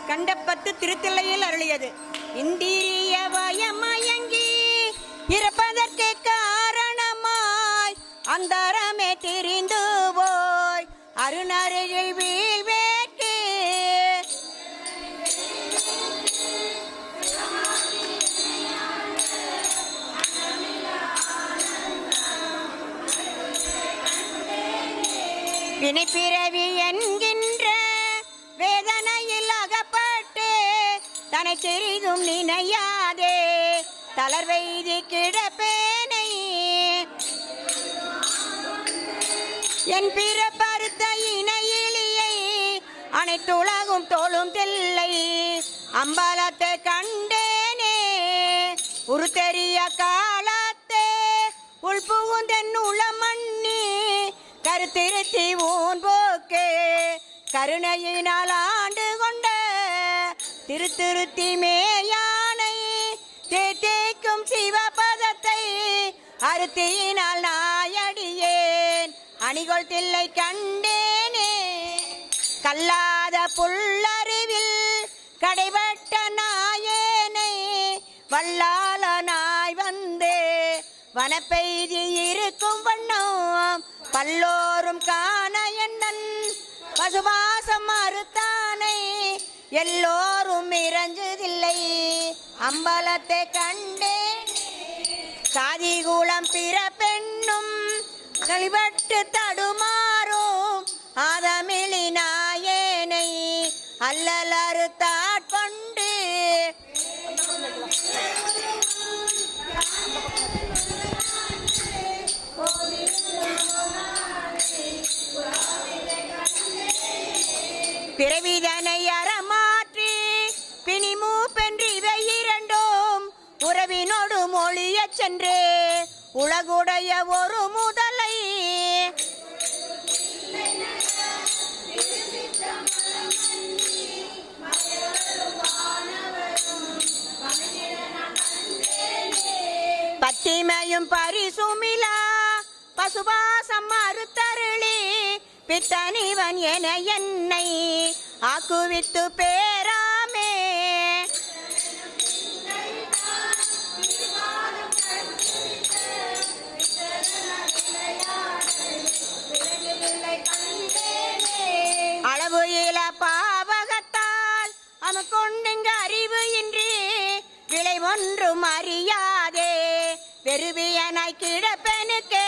கண்டப்பத்து திருத்தில்லையில் அருளியது. இந்திரிய பயமயங்கி இருப்பதற்கு காரணமாய் அந்தரமே திரிந்து போய் அருணருகில் வீழ்வேற்கு வினைப்பிறவி என்கின்ற வேதனையில் அகப்பட்டு தன்னை சிறிதும் நினையாதே தளர்வெய்தி கிடப்பேனை என் பிறப்பறுத்த இணையிலியை அனைத்துலகும் தோளும் தில்லை அம்பலத்தை கண்டேனே உருத்தெரிய காலத்தே உள்புகுந்தென் உளமண்ணி கருத்திருத்தி ஊன் போக்கே கருணையினால் ஆண்டு கொண்ட திருத்திருத்தி மேயானை தேக்கும் சிவபதத்தை அறுத்தியினால் நாயடியேன் அணிகொள் தில்லை கண்டேனே கல்லாத புல்லறிவில் கடைபட்ட நாயேனை வல்லால நாய் வந்தே வனப்பெய்தி இருக்கும் வண்ணம் பல்லோரும் காண என்னன் பசுவாசம் மறுத்தானை எல்லோரும் இறஞ்சுதில்லை அம்பலத்தை கண்டேன் சாதிகுளம் பிற பெண்ணும் கழிபட்டு தடுமாறும் ஆதமிழி நாயேனை அல்லல் அறுத்தாட்கொண்டு பிறவிதனை அறமாற்றி பிணிமூ பென்றிவை இரண்டும் உறவினோடு மொழிய சென்று உலகுடைய ஒரு முதலை பத்திமையும் பரிசுமிலா பசுபாசம் மறுத்தருளி பித்தனிவன் என என்னை ஆக்குவித்து பேராமே அளவு இல பாவகத்தால் அமுக்கொண்டுங்க அறிவு இன்றி விளை ஒன்றும் அறியாதே வெறுவியனாய் கிடப்பெனுக்கே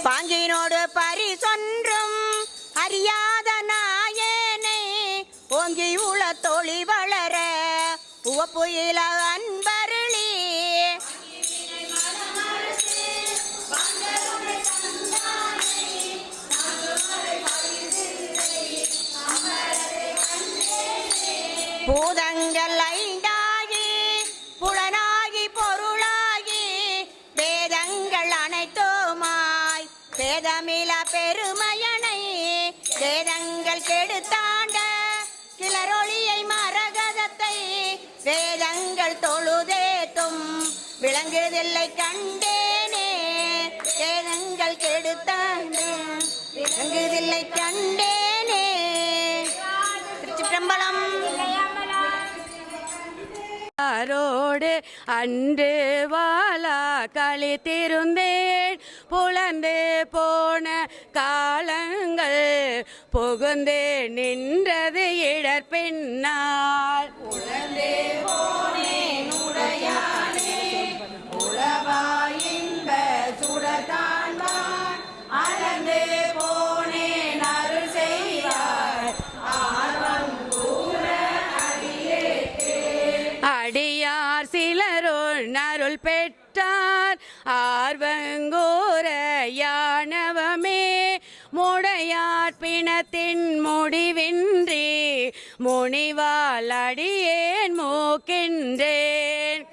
பாங்கினோடு பரிசொன்றும் அறியாத நாயனை ஓங்கி உள தொழி வளர உவப்புயில அன்பருளி பூதங்கள் ஐந்தாகி புலனாகி பொருளாகி வேதங்கள் அனைத்துமாய் வேதமில பெருமையனை வேதங்கள் கெடுத்தாண்ட கிளரொளியை மரகதத்தை வேதங்கள் தொழுதேத்தும் விளங்குதில்லை கண்டேனே வேதங்கள் கெடுத்தாண்ட விளங்குதில்லை கண்டேனே. திருச்சிற்றம்பலம். ஆரோடு அன்று வாழா கழித்திருந்தேன் புலந்து போன காலங்கள் புகுந்து நின்றது இடர்பின்னால் புலந்து போனேன் உடையானே உளவாயின்ப சுடத்தான்பான் அளந்து போனேன் அருள் செய்வார் ஆர்வம் கூற அடியார் சிலருள் அருள் பெற்றார் ஆர்வங்கூர யானவமே முடையார் பிணத்தின் முடிவின்றி முனிவால் அடியேன் மூக்கின்றேன்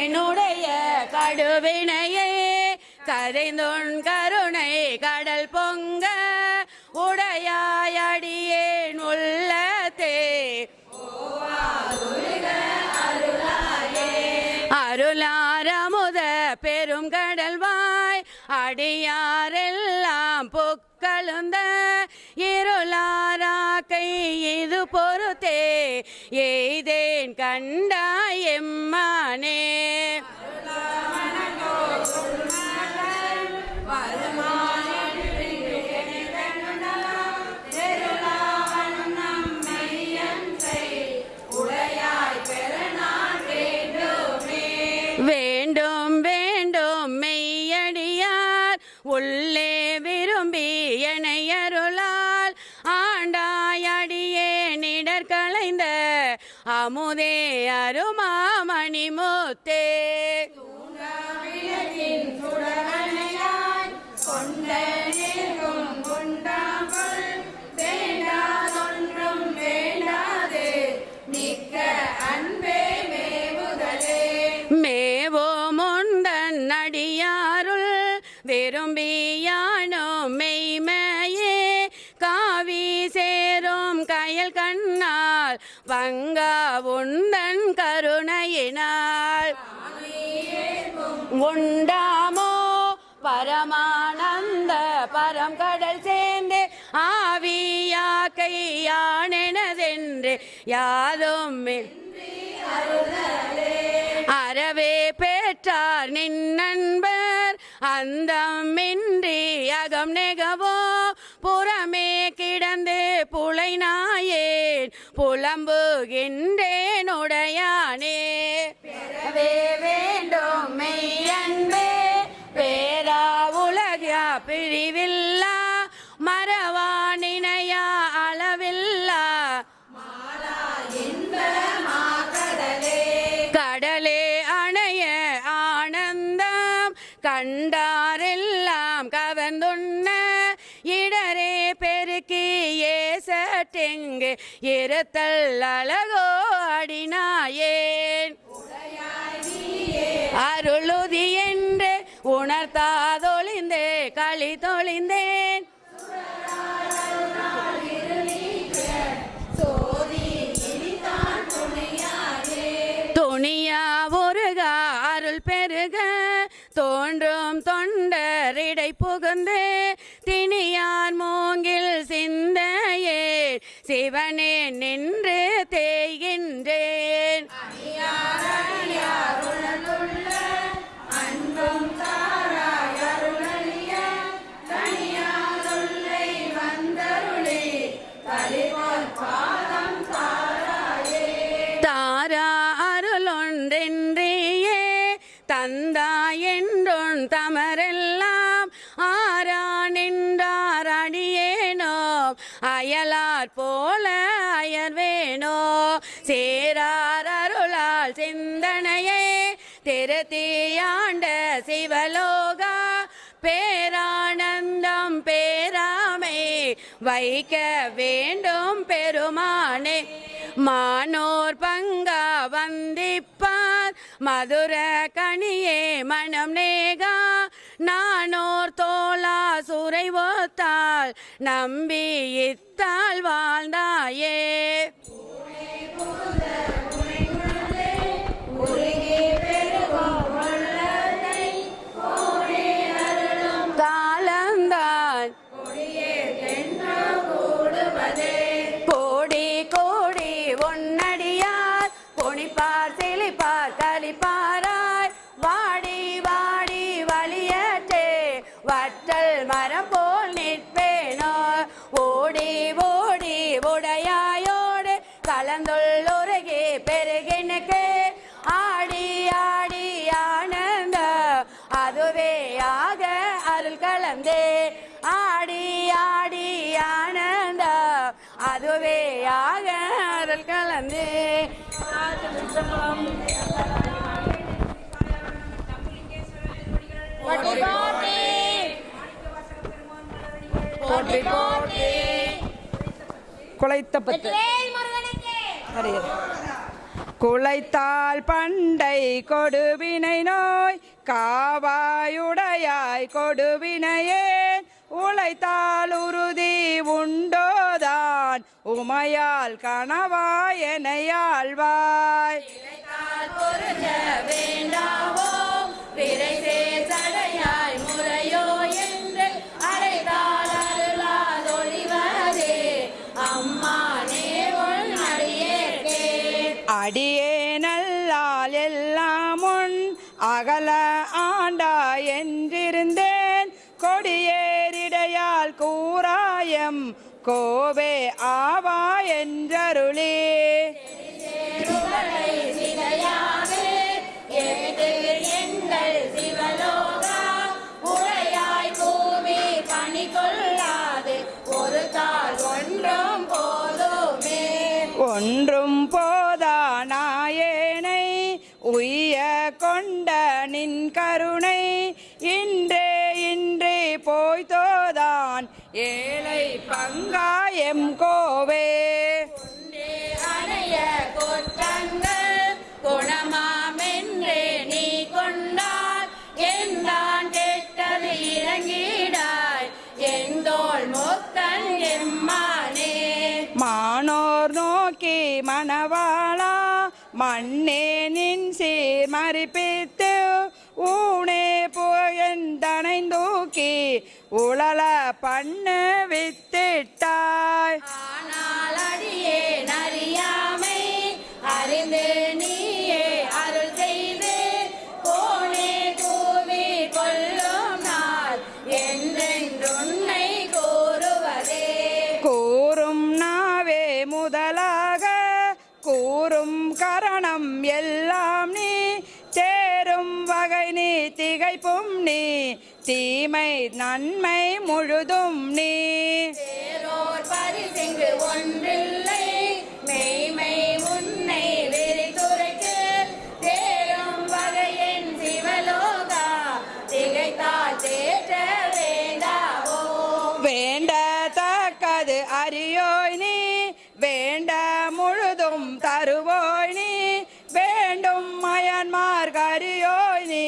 என்னுடைய கடுவினையே கரைந்தொன் கருணை கடல் பொங்க உடையாய் அடியேன் உள்ளத்தை அடியாரெல்லாம் பொக்கழுந்த இருளாராக்கை இது பொறுத்தே எய்தேன் கண்டாய் எம்மானே. வேண்டும் வேண்டும் மெய்யடியார் உள்ளே விரும்பி எனையருளால் ஆண்டாயடியே நிடர் களைந்த அமுதே அருமாமணி முத்தே. மேவோமுந்தன் அடியாருள் விரும்பியானோ மெய்மையே காவி சேரும் கயல் கண்ணால் பங்கா உந்தன் கருணையினால் உண்டாமோ பரமானந்த பரம் கடல் சேர்ந்து ஆவியாக்கை யானெனதென்று யாதும் அறவே பெற்றார் நின் நண்பர் அந்தமின்றி அகம் நெகவோ புறமே கிடந்து புலை நாயேன் புலம்புகின்றேன் உடையானே. பெறவே வேண்டும் மெய்யன்பே பேரா உலகா பிரிவில்லா மறவா நினையா அளவில்லா கடலே அணைய ஆனந்தம் கண்டாரெல்லாம் கவர்ந்துண்ண இடரே பெருக்கி ஏசட்டெங்கு இருத்தல் அழகோ அடினாயேன் அருளுதி என்று உணர்த்தாதொழிந்தே களி தொழிந்தேன் துணியா ஒருகா அருள் பெருக தோன்றும் தொண்டரிடை புகுந்து திணியார் மூங்கில் சிந்தையே சிவனே நின்று தேய்கின்றேன். தாரா அருளொன்றென்றியே தந்தாய் என்றொன் தமரெல்லாம் ஆரா நின்றார் அடியேனோ அயலார் போல அயர்வேனோ சேரார் அருளால் சிந்தனையே திருத்தியாண்ட சிவலோகா பேரானந்தம் பேராமே வைக்க வேண்டும் பெருமானே. மானோர் பங்கா வந்திப்பார் மதுர கனியே மனம் நேகா நானோர் தோளா சுரை ஒத்தால் நம்பி இத்தால் வாழ்ந்தாயே. காலந்தான் கோடி கோடி ஒன்னடியார் பொணிப்பார் செழிப்பார் கலிப்பாராய் வாடி வாடி வழியற்றே வற்றல் மரம் போல் நிற்பேனோ ஓடி ஓடி உடையாயோடு கலந்துள்ளொருகே பெருகினுக்கு ஆடி ஆடி ஆனந்த அதுவே ஆக அருள் கலந்தே ஆடி ஆடி ஆனந்த அதுவே ஆக அருள் கலந்தே. குலைத்தால் பண்டை கொடுவினை நோய் காவாயுடையாய் கொடுவினையே உழைத்தால் உறுதி உண்டோதான் உமையால் கனவாய் எனையாழ்வாய். வேண்டாவோ விரை சடையாய் முறையோ கோவே ஆவா என்றருளே. ஒன்றும் போதா நாயேனை உய்ய கொண்ட நின் கருணை இன்றே இன்றே போய்தோதான் ஏழை பங்காயம் கோவே. அணைய கொற்றங்கள் குணமாமென்றே நீ கொண்டால் என்றான் கேட்டது இறங்கிடாய் எந்தோள் முத்தன் எம்மானே. மானோர் நோக்கி மணவாளா மண்ணே நின் சீர் மறிப்பித்து ஊனே புகழ்ந்தனை தூக்கி உளல பண்ணு வித்திட்டாய். ஆனால் அடியே அறியாமை அறிந்து நீயே அருள் செய்து கோனே கூவி கொள்ளும் நாள் என்றென்றுன்னை கூறுவதே. கூறும் நாவே முதலாக கூறும் கரணம் எல்லாம் நீ சேரும் வகை நீ திகைப்பும் நீ தீமை நன்மை முழுதும் நீ. சேரோர் பரிசிங்கு ஒன்றில்லை மெய்மை உன்னை வெறிதுரைக்கு தேரும் வகையின் சிவலோகா திகைத்தால் தேற்ற வேண்டாவோ. வேண்டத்தக்கது அறியோய் நீ வேண்ட முழுதும் தருவோய் நீ வேண்டும் மயன்மார் கரியோய் நீ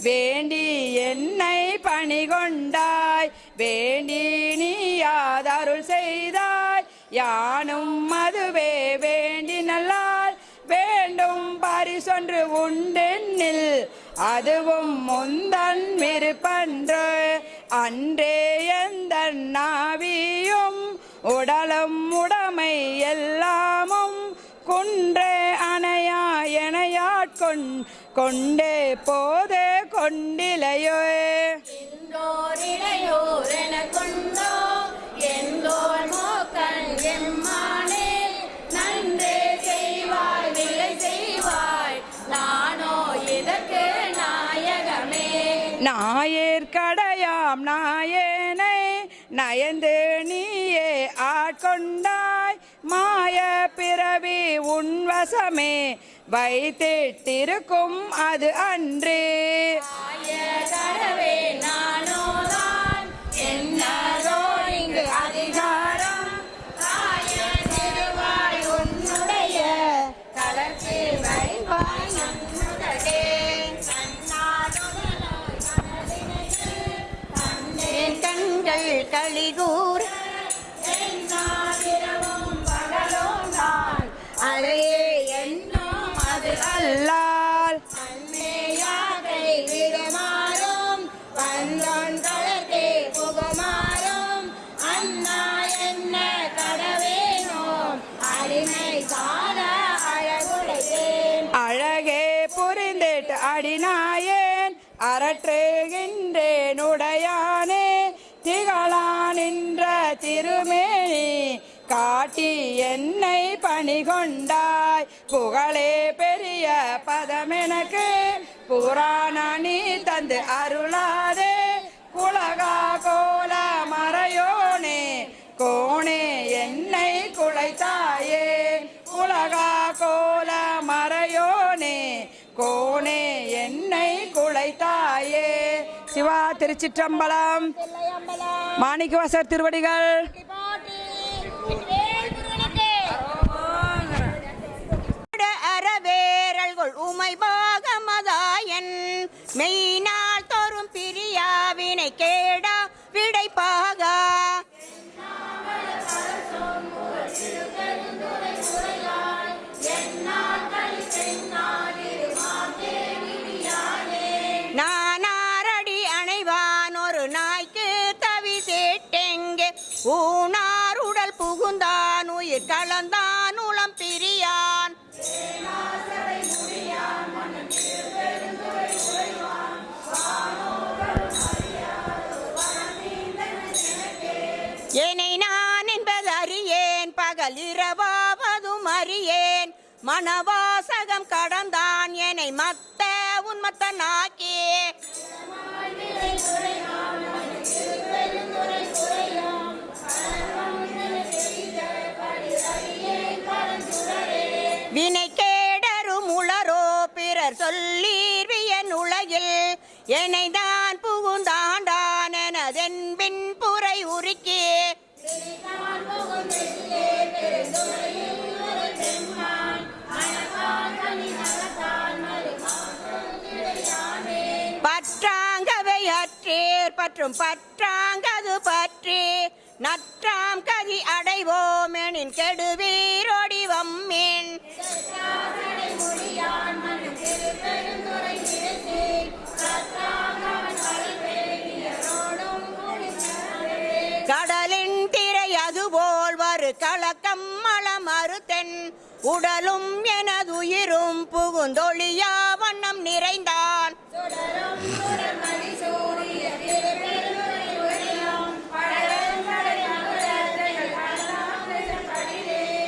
வேண்டி என்னை பணிகொண்டாய் வேண்டி நீ யாதருள் செய்தாய் யானும் அதுவே வேண்டி நல்லால் வேண்டும் பரிசொன்று உண்டென்னில் அதுவும் முந்தன் விருப்பன்று அன்றே எந்த நாவியும் உடலும் உடைமை எல்லாமும் குன்றே அணையா எனையாட்கொண்டே போதே கொண்டிலையோ. இன்றோரிடையோர் எனக் கொண்டோ எந்தோர் மோக்கன் எம்மானே நன்றே செய்வாய் விலை செய்வாய் நானோ இதற்கு நாயகமே. நாயேற்கடையாம் நாயேனை நயந்து நீயே ஆட்கொண்டாய் மாய பிறவி உன்வசமே வைத்திட்டிருக்கும் அது அன்றே. கடவே நானோதான் என்னதோ இங்கு அதிகாரம் ஆய திருவாய் உன்னுடைய தளத்தில் வைப்பாய் நம்முடனே. என் கண்கள் களிகூர் அதையே என்னும் அது அல்லால் அன்னையாகை விடுமாறும் வந்தோன் தளர்த்தே புகுமாறும் அண்ணா என்ன கடவேனோம் அடிமை கால அழகுடையேன். அழகே புரிந்திட்டு அடிநாயேன் அரற்றுகின்றேன் உடையானே திகழா நின்ற திருமேனி காட்டி என்னை பணிகொண்டாய் புகழே பெரிய பதமெனக்கு புராண நீ தந்து அருளாதே குலகா கோல மறையோனே கோணே என்னை குலைத்தாயே குலகா கோல மறையோனே கோணே என்னை குலைத்தாயே. சிவா திருச்சிற்றம்பலம். மாணிக்கவாசர் திருவடிகள். அறவேரல்கள் உமை பாகமதாயன் மெய்நாள் தோறும் பிரியாவினை கேடா விடைப்பாகா நானாரடி அணைவான் ஒரு நாய்க்கு தவி சேட்டெங்கே ஊனார் உடல் புகுந்தான் உயிர் கலந்தான் உளம் பிரியான் என்னை நான் என்ப பகல் இரவாவதும் அறியேன் மனவாசகம் கடந்தான் என்னை மத்த உன்மத்தனாக்கி வினை கேடரும் உளரோ பிறர் சொல்லீர்வியன் உலகில் என்னை தான் புகுந்தாண்டான் எனதென்பின் புரை உருக்கி பற்றாங்கவை அற்றேர் பற்றும் பற்றாங்கது பற்றி நற்றாம் கதி அடைவோம் எனின் கெடுவீரோடி வம்மேன் கடலின் திரை அதுபோல் வரு கலக்கம் மலம் மறுத்தென் உடலும் எனதுயிரும் புகுந்தொழியா வண்ணம் நிறைந்தான்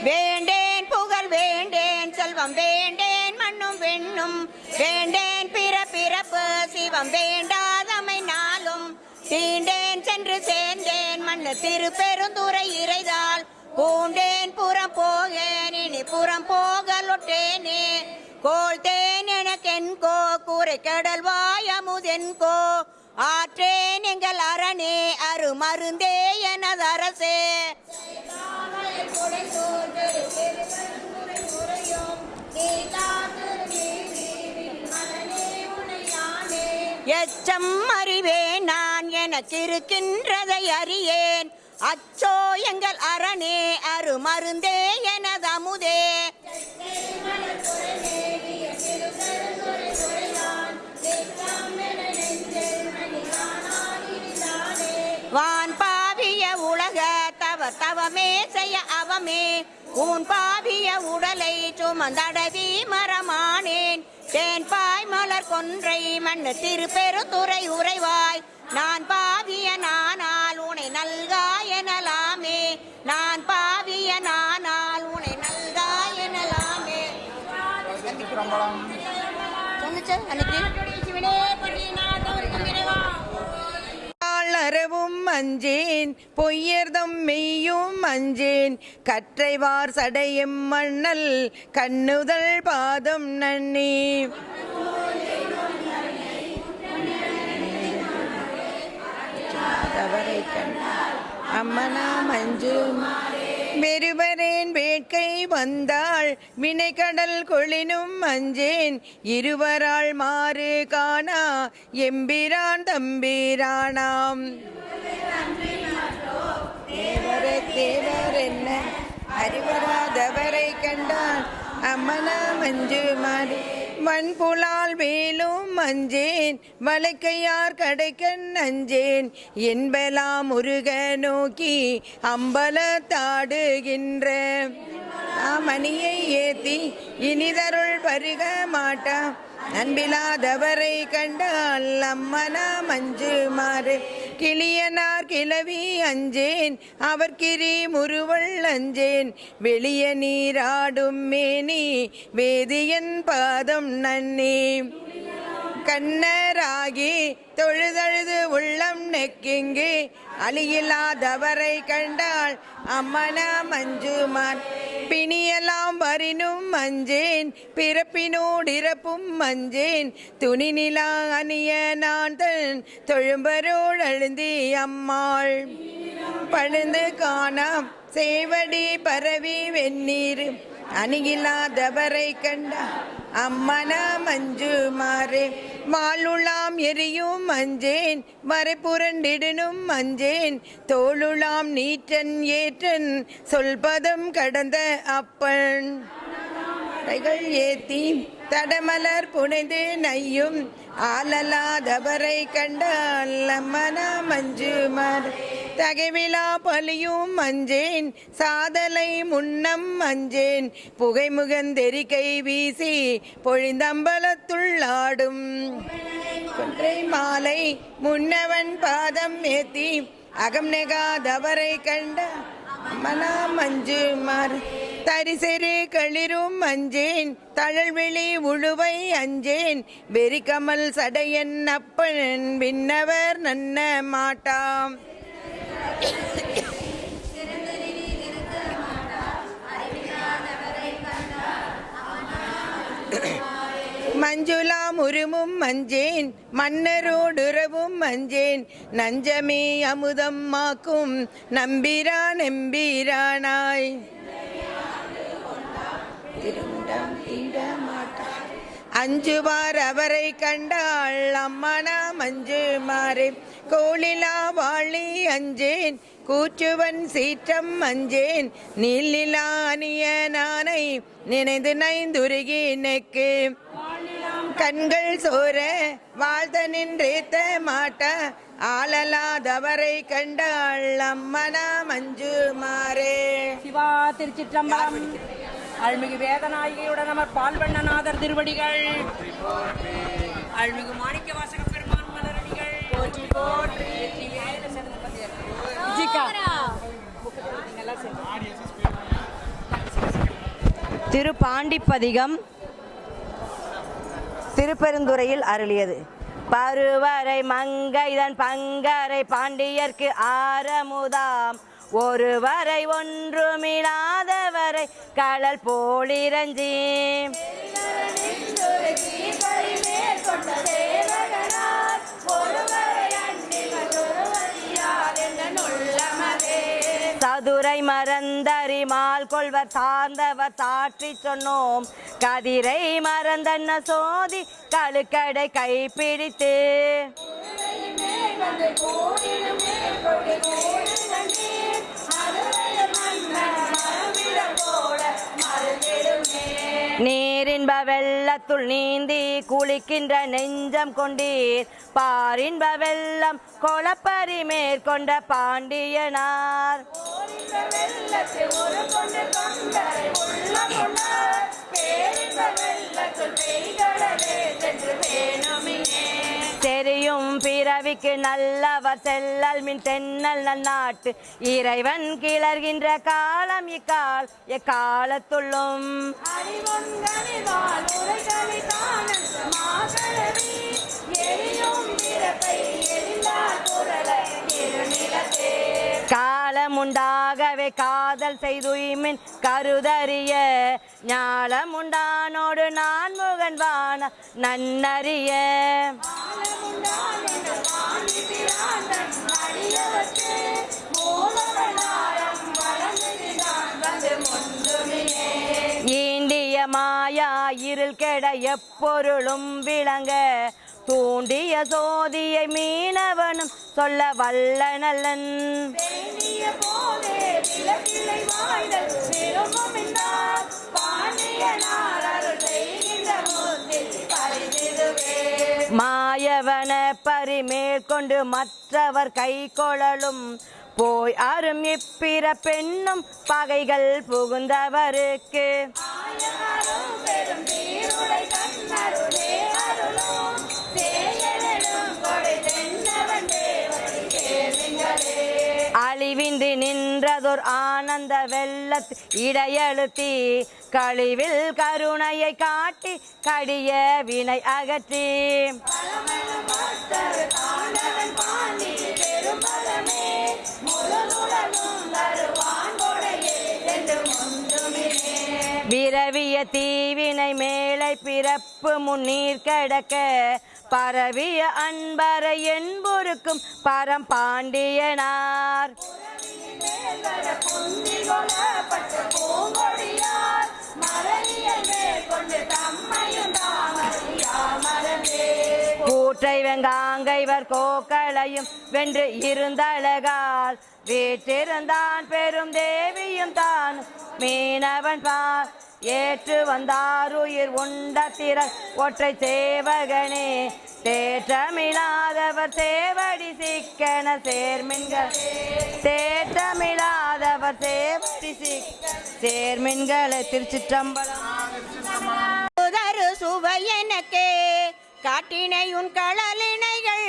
வேண்டேன் புகழ் வேண்டேன் செல்வம் வேண்டேன் மண்ணும் வெண்ணும் வேண்டேன் பிறப்பு சிவம் வேண்டாதமை நாளும் தீண்டேன் சென்று சேர்ந்தேன் மண்ணு திருப்பெருந்துறை இறைதால் பூண்டேன் புறம் போகேன் இனி புறம் போகலொட்டேனே கோள்தேன் எனக்கென்கோ கூரை கடல் வாயமுதென்கோ ஆற்றேன் எங்கள் அரணே அரு மருந்தே எனது அரசே எச்சம் அறிவேன் நான் எனக்கு இருக்கின்றதை அறியேன் அச்சோ எங்கள் அரணே அரு மருந்தே எனது அமுதே வான் பாவிய உலக தவமே செய்ய அவமே உன் பாவிய உடலை சுமந்தடவி மரமானேன் தேன் பாய் மலர் கொன்றை மண்ணு திருப்பெருந்துறை உறைவாய் நான் பாவிய நானால் உனை நல்கா எனலாமே நான் பாவிய நானால் உனை நல்கா எனலாமே சொன்னுச்சு அன்னைக்கு அறவும் அஞ்சேன் பொய்யர்தம் மெய்யும் அஞ்சேன் கற்றைவார் சடையும் மண்ணல் கண்ணுதல் பாதம் நன்னி அம்மனா மஞ்சு வெறுவரேன் வேட்கை வந்தாள் வினைக்கடல் கொளினும் அஞ்சேன் இருவரால் மாறு காணா எம்பிரான் தம்பிரானாம் தேவர் என்ன அறிவராதவரை கண்டான் அம்மனா மஞ்சு மாறி மண்புலால் வேலும் அஞ்சேன் வளைக்கையார் கடைக்கண் அஞ்சேன் என்பலாம் முருக நோக்கி அம்பலத்தாடுகின்ற மணியை ஏத்தி இனிதருள் பருக மாட்டா அன்பிலாதவரை கண்டால் அம்மனா மஞ்சு மாறு கிளியனார் கிளவி அஞ்சேன் அவர் கிரி முறுவள் அஞ்சேன் வெளிய நீராடும் மேனி வேதியன் பாதம் நன்னி கண்ணராகி தொழுதழுது உள்ளம் நெக்கிங்கு அழியில்லாதவரை கண்டாள் அம்மனா மஞ்சுமான் பிணியெல்லாம் வரினும் அஞ்சேன் பிறப்பினோடிறப்பும் அஞ்சேன் துணி நிலா அணிய நான் தன் தொழும்பரோடு அழுந்தி அம்மாள் பழுந்து காணாம் சேவடி பரவி வெந்நீர் அணியில்லாதவரை கண்டாள் அம்மனா மஞ்சு மாறே மாலுளாம் எரியும் அஞ்சேன் மறைப்புரண்டிடனும் அஞ்சேன் தோளுளாம் நீற்றன் ஏற்றன் சொல்பதம் கடந்த அப்பன் கைகள் ஏத்தி தடமலர் புனைந்து நையும் ஆலலாதவரை கண்டால் அம்மனா மஞ்சு மாறே தகைவிழா பலியும் அஞ்சேன் சாதலை முன்னம் அஞ்சேன் புகை முகந்தெரிக்கை வீசி பொழிந்தம்பலத்துள்ளாடும் கொன்றை மாலை முன்னவன் பாதம் ஏத்தி அகம் நெகாதவரை கண்ட அம்மனா மஞ்சு மாறு தரிசெரு களிரும் அஞ்சேன் தழல்விழி உழுவை அஞ்சேன் வெறிகமல் சடையன் அப்பன் விண்ணவர் நன்ன மாட்டாம் மஞ்சுளா முருமும் மஞ்சேன் மன்னரோடுறவும் மஞ்சேன் நஞ்சமே அமுதம் மாக்கும் நம்பிரான் எம்பீரானாய் அஞ்சுவார் அவரை கண்டாள் அம்மனா மஞ்சு மாறே கோளிலா வாழி அஞ்சேன் கூற்றுவன் சீற்றம் அஞ்சேன் நீலிலா அணிய நானை நினைந்து நைந்துருகி நெக்கு கண்கள் சோர வாழ்த்த நின்றேத்த மாட்ட ஆளலாதவரை கண்டாள் அம்மனா மஞ்சு மாறே. சிவா திருச்சிற்றம்பலம். அருள்மிகு வேதநாயகியுடன் அமர் பால்வண்ணநாதர் திருவடிகள், அருள்மிகு மாணிக்க வாசக பெருமான் மலரடிகள் போற்றி போற்றி. திருப்பாண்டிப்பதிகம் திருப்பெருந்துறையில் அருளியது. பருவரை மங்கைதன் பங்கரை பாண்டியர்க்கு ஆரமுதாம் ஒருவரை ஒன்றுமில்லாதவரை கடல் போலிரஞ்சி சதுரை மறந்தறிமால் கொள்வர் சார்ந்தவர் சாற்றி சொன்னோம் கதிரை மறந்தன்ன சோதி கழுக்கடை கைப்பிடித்து நீரின்ப வெள்ளத்துள் நீந்தி குளிக்கின்ற நெஞ்சம் கொண்டீர் பாரின்ப வெள்ளம் கொளப்பரி மேற்கொண்ட பாண்டியனார் தெரியும் பிறவிக்கு நல்லவர் செல்லல் மின் தென்னல் நன்னாட்டு இறைவன் கிளர்கின்ற காலம் இக்கால் எக்காலத்துள்ளும் காலமுண்டாகவே காதல் செய்துமின் கருதறிய ஞாலமுண்டானோடு நான் முகன்வான நன்னறிய ஈண்டிய மாயா இருள் கெட எப்பொருளும் விளங்க தூண்டிய சோதியை மீனவனும் சொல்ல வல்ல நல்லன் மாயவன பரிமேற்கொண்டு மற்றவர் கை கொழலும் போய் அரும் இப்பிற பெண்ணும் பகைகள் புகுந்தவருக்கு அழிவின்றி நின்றதோர் ஆனந்த வெள்ளத்து இடையழுத்தி கழிவில் கருணையை காட்டி கடிய வினை அகற்றி விரவிய தீவினை மேலை பிறப்பு முன்னீர் கடக்க பரவிய அன்பரை என்பொருக்கும் பரம்பாண்டியனார் கூற்றை வெங்காங்கைவர் கோக்களையும் வென்று இருந்தழகால் வீற்றிருந்தான் பெரும் தேவியும் தான் மீனவன் பார் ஏற்று வந்தாருயிர் உண்ட திறன் ஒற்றை சேவகனே தேற்றமில்லாதவர் சேவடி சிக்கன சேர்மின்கள் தேற்றமில்லாதவர் சேவடி சேர்மின்களை திருச்சிற்றம்பலம். சுவையனக்கே காட்டினையுன் களலினைகள்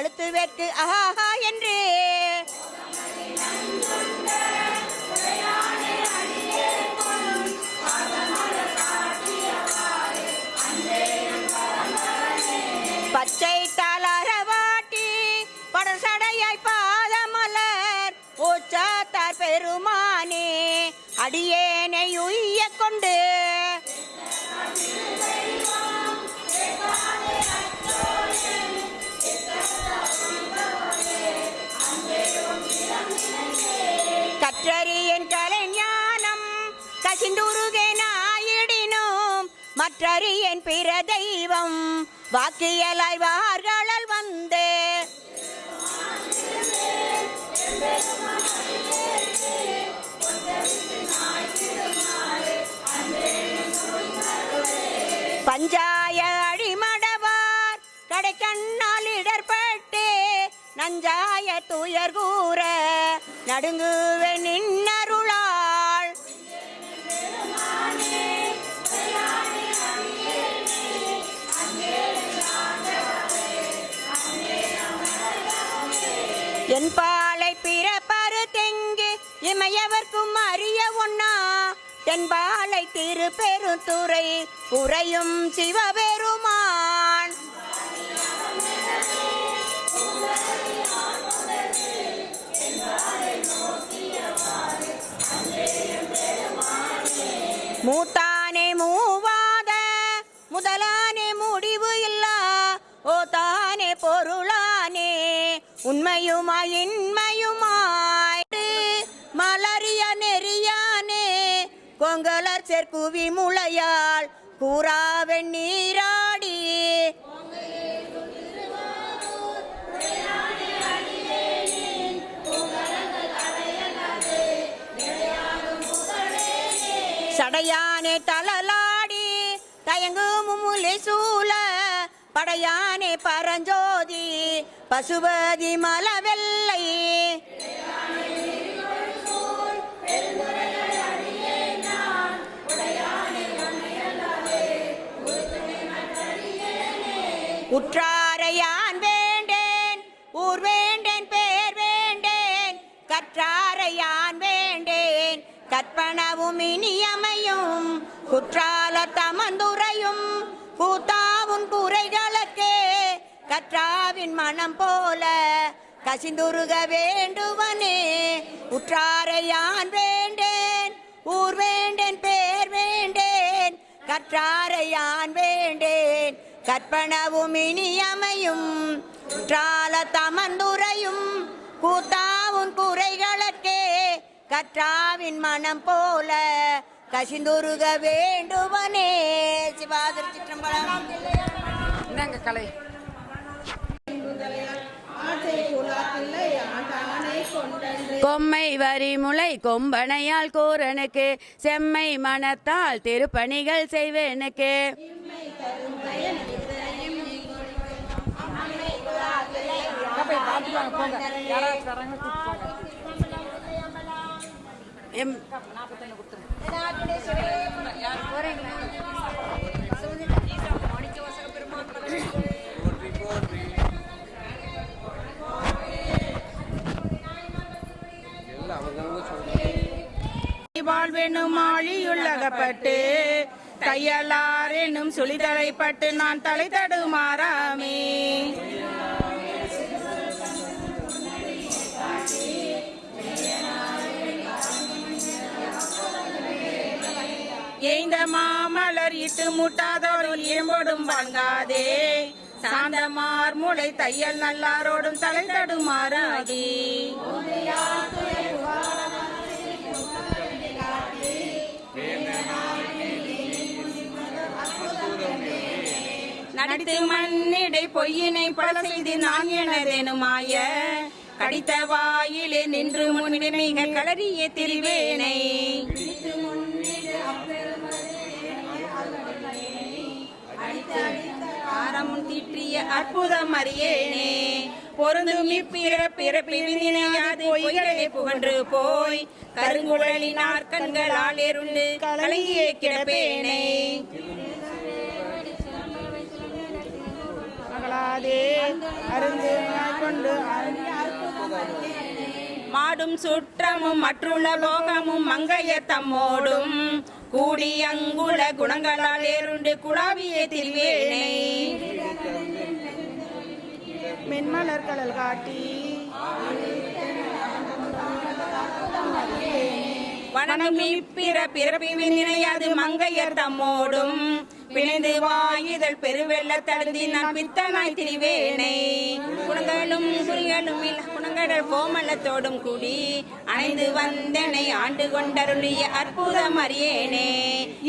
அழுத்து வேற்கு ஆஹா என்று பச்சை தளரவாட்டி படர் சடையாய் பாதமலர் உச்சாத்தார் பெருமானே அடியேனை உய்ய கொண்டு கற்றறியன் கலைஞானம் கசிந்துருகே நாயிடினோம் மற்றறியன் பிற தெய்வம் வாக்கியலாய் வார்களால் வந்து பஞ்சாய அடிமடவார் கடைக்கண்ணால் இடர்பட்டு நஞ்சாய துயர் கூற நடுங்குவே நின்னருளாள் என் பாலை பிறப்பரு தெங்கு இமையவர்க்கும் அறிய ஒண்ணா தென்பாலை திருப்பெருந்துறை உறையும் சிவபெருமான் மூத்தானே மூவாத முதலானே முடிவு இல்லா ஓ தானே பொருளானே உண்மையுமாய் இன்மையுமாய் மலரிய நெறியானே கொங்கலர் செற்குவி முளையால் கூறாவெண் நீராடி சடையானே தளலாடி தயங்கும் முலை சூழ படையானே பரஞ்சோதி பசுபதி மலவெல்லை உற்றாரையான் வேண்டேன் ஊர் வேண்டேன் பேர் வேண்டேன் கற்றாரையான் வேண்டேன் கற்பனவும் இனியமையும் குற்றால தமந்துரையும் கூத்தாவும் குறைகளுக்கே கற்றாவின் மனம் போல கசிந்துருக வேண்டுவனே உற்றாரையான் வேண்டேன் ஊர் வேண்டேன் பேர் வேண்டேன் கற்றாரையான் வேண்டேன் கற்பனவும் இனியமையும் குற்றால தமந்துரையும் கூத்தாவும் குறைகளுக்கே கற்றாவின் மனம் போல கசிந்துருக வேண்டுவனே. சிவாதிரி சிற்றம்பலம். கலை கொம்மை வரி முளை கொம்பனையால் கூரனுக்கு செம்மை மனத்தால் திருப்பணிகள் செய்வேனுக்கு வாழ்வெனும் ஆழியுள்ளகப்பட்டு தையலார் என்னும் சுழிதலைப்பட்டு நான் தலை தடுமாறாமே எய்ந்த மாமலர் இட்டு முட்டாதோடும் ஏம்போடும் வாங்காதே சாந்தமார் முளை தையல் நல்லாரோடும் தலை தடுமாறாகி நடித்து மண்ணிடை பொய்யினை பல செய்து நான் எனதெனுமாய கடித்த வாயிலே நின்று முன்னிமைக களறிய திரிவேனை ஆரமுன் தீற்றிய அற்புதம் அறியேனே பொருந்தும் இப்பிறப்பிறப்பிவினையாது பொய்களே புகன்று போய் கருங்குழலினார் கண்களால் எருண்டு கலங்கியே கிடப்பேனை அருந்து கொண்டு மாடும் சுற்றமும் மற்றுள்ள போகமும் மங்கையர் தம்மோடும் கூடி அங்குல குணங்களால் ஏறுண்டு குழாவிய திருவேணை மென்மலர் கடல் காட்டி வணங்கும் பிறப்பின் நினையாது மங்கையர் தம்மோடும் பிணைந்து வாயுதல் பெருவெள்ள தழுந்தி நான் பித்தனாய் திரிவேனை குணங்களும் குறிகளும் குணங்கள் கோமலத்தோடும் கூடி அணைந்து வந்தனை ஆண்டு கொண்டருளிய அற்புதம் அறியேனே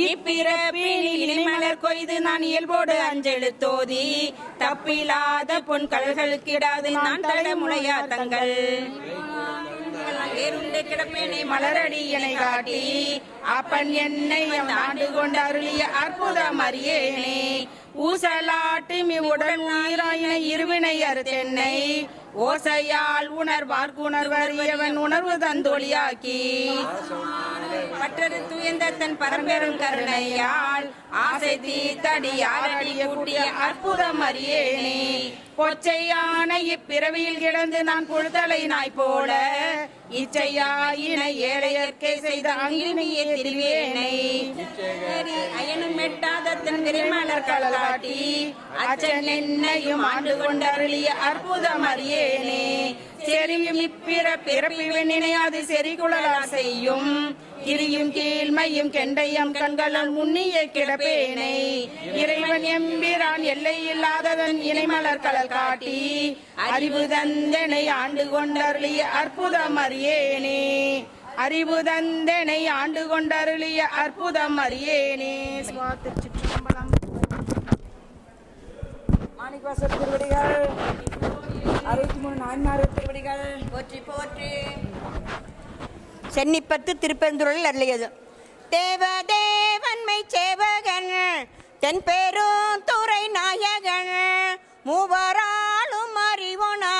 இப்பிறப்பினில் மலர் கொய்து நான் இயல்போடு அஞ்செழுத்தோதி தப்பில்லாத பொன் கடல்களுக்கிடாது நான் தடமுளையா தங்கள் கிடப்பேனை மலரடி என காட்டி அப்பன் என்னை ஆண்டு கொண்டு அருளிய அற்புதம் அறியேனே ஊசலாட்டு உடல் உயிராயின இருவினை அறுத்தென்னை ஓசையால் உணர்வார்க்குணர்வறியவன் உணர்வு தந்தொழியாக்கி மற்றொரு துயர்ந்த தன் பரம்பெரும் கருணையால் ஆசை தீத்தடியாரடி கூட்டிய அற்புதம் அறியேனே பொச்சையான இப்பிறவியில் கிடந்து நான் பொழுதலை நாய் போல இச்சையாயின ஏழையற்கை செய்த அங்கினியே திருவேனை அயனும் எட்டாத தன் விரைமலர் கலகாட்டி அச்சன் என்னையும் ஆண்டு கொண்டருளிய அற்புதம் அறியேனே செறியும் பிறப்பில் நினையாது செறிகுழலா செய்யும் கிரியும் கீழ்மையும் கெண்டையம் கண்களால் முன்னிய கிடப்பேனை இறைவன் எம்பிரான் எல்லை இல்லாதவன் இணைமலர் கடல் காட்டி அறிவு தந்தனை ஆண்டு கொண்டருளிய அற்புதம் அறியேனே அறிவு தந்தனை ஆண்டு கொண்டருளிய அற்புதம் அறியேனே. திருச்சிற்றம்பலம். மாணிக்கவாசர் திருவடிகள் 63 நான்மாறு திருவடிகள் போற்றி போற்றி. சென்னிப்பத்து திருப்பெருந்துறையில் அருளியது. தேவதேவன்மை சேவகன் தென்பெரும் துறை நாயகன் மூவராலும் அறிவோனா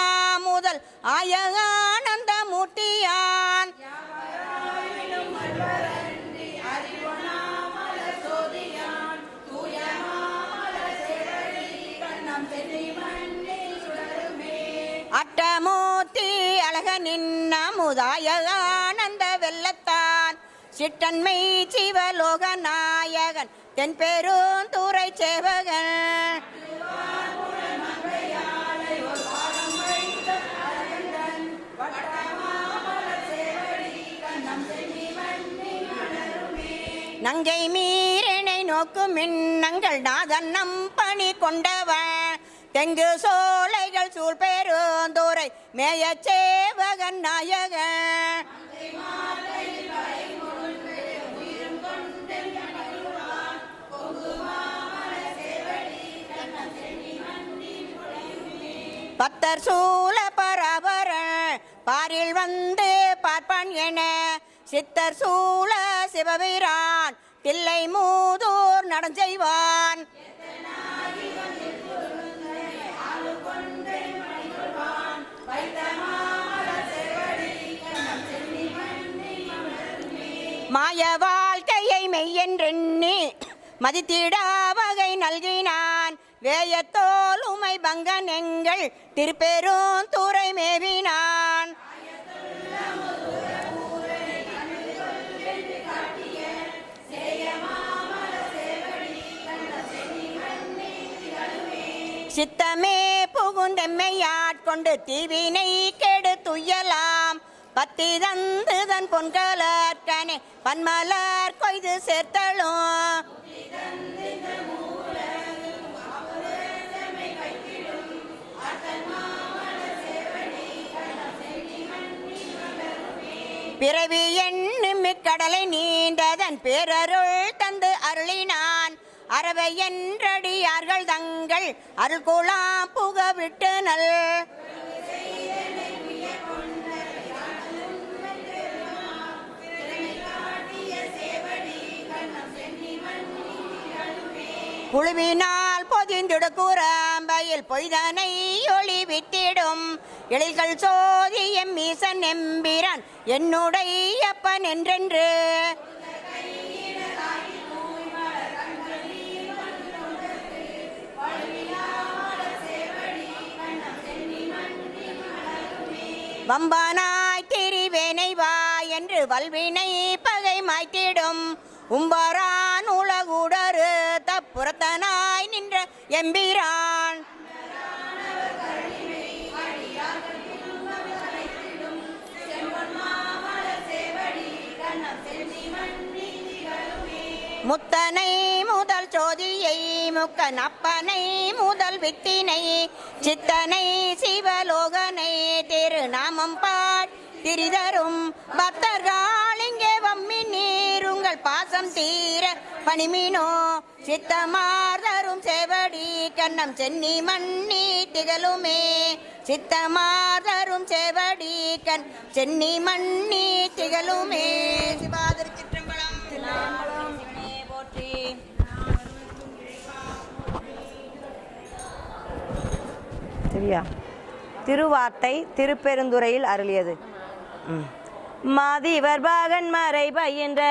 முதல் ஆயகானந்த மூர்த்தியான் அட்டமூர்த்தி அழகனின் அமுதாயகானந்த வெள்ளத்தான் சிட்டன்மை சிவலோக நாயகன் தென்பெருந்துறை சேவகன் நங்கை மீறனை நோக்கும் மின்னங்கள் நாதன் நம் பணி கொண்டவன் தெங்கு சோலைகள் சூழ் பெருந்துறை மேய சேவகன் நாயகன் பத்தர் சூழ பரபரன் பாரில் வந்து பார்ப்பான் என சித்தர் சூழ சிவபிரான் தில்லை மூதூர் நடஞ்செய்வான் மாய வாழ்க்கையை மெய்யென்றெண்ணி மதித்திடா வகை நல்கினான் வேயத்தோல் உமை பங்கன் எங்கள் திருப்பெருந்துறை மேவினான் சித்தமே புகுந்தெம்மையாட்கொண்டு தீவினை கெடு துயலாம் பத்தி தந்து தன் பொன்கலற்கனே பன்மலர் கொய்து சேர்த்தலும் பிறவி என்னும் கடலை நீண்டதன் பேரருள் தந்து அருளினான் அறவை என்றடியார்கள் தங்கள் அருள்குலாம் புக விட்டு நல் புழுவினால் பொதிந்திடு கூறாம்பையில் பொய்தனை ஒளி விட்டிடும் எழில்கள் சோதி எம் ஈசன் எம்பிரான் என்னுடைய அப்பன் என்றென்று வம்பானாய் திரிவேனை வா என்று வல்வினை பகை மாய்த்திடும் உம்பரான் உலகுடரு தப்புறத்தனாய் நின்ற எம்பிரான் முத்தனை முதல் ஜோதியை முக்கன் அப்பனை முதல் வித்தினை சித்தனை சிவலோகனை திருநாமம் பாட் திரிதரும் பக்தர்கள் இங்கே வம்மி நீருங்கள் பாசம் தீர பணிமீனோ சித்தமார்தரும் சேவடி கண்ணம் சென்னி மண்ணி திகழுமே சித்தமார்தரும் சேவடி கண் சென்னி மண்ணி திகழுமே. சிவாதிரி சிற்றம்பலம் போற்றி. சரியா? திருவார்த்தை திருப்பெருந்துறையில் அருளியது. மாதிவர் பாகன் மறை பயின்ற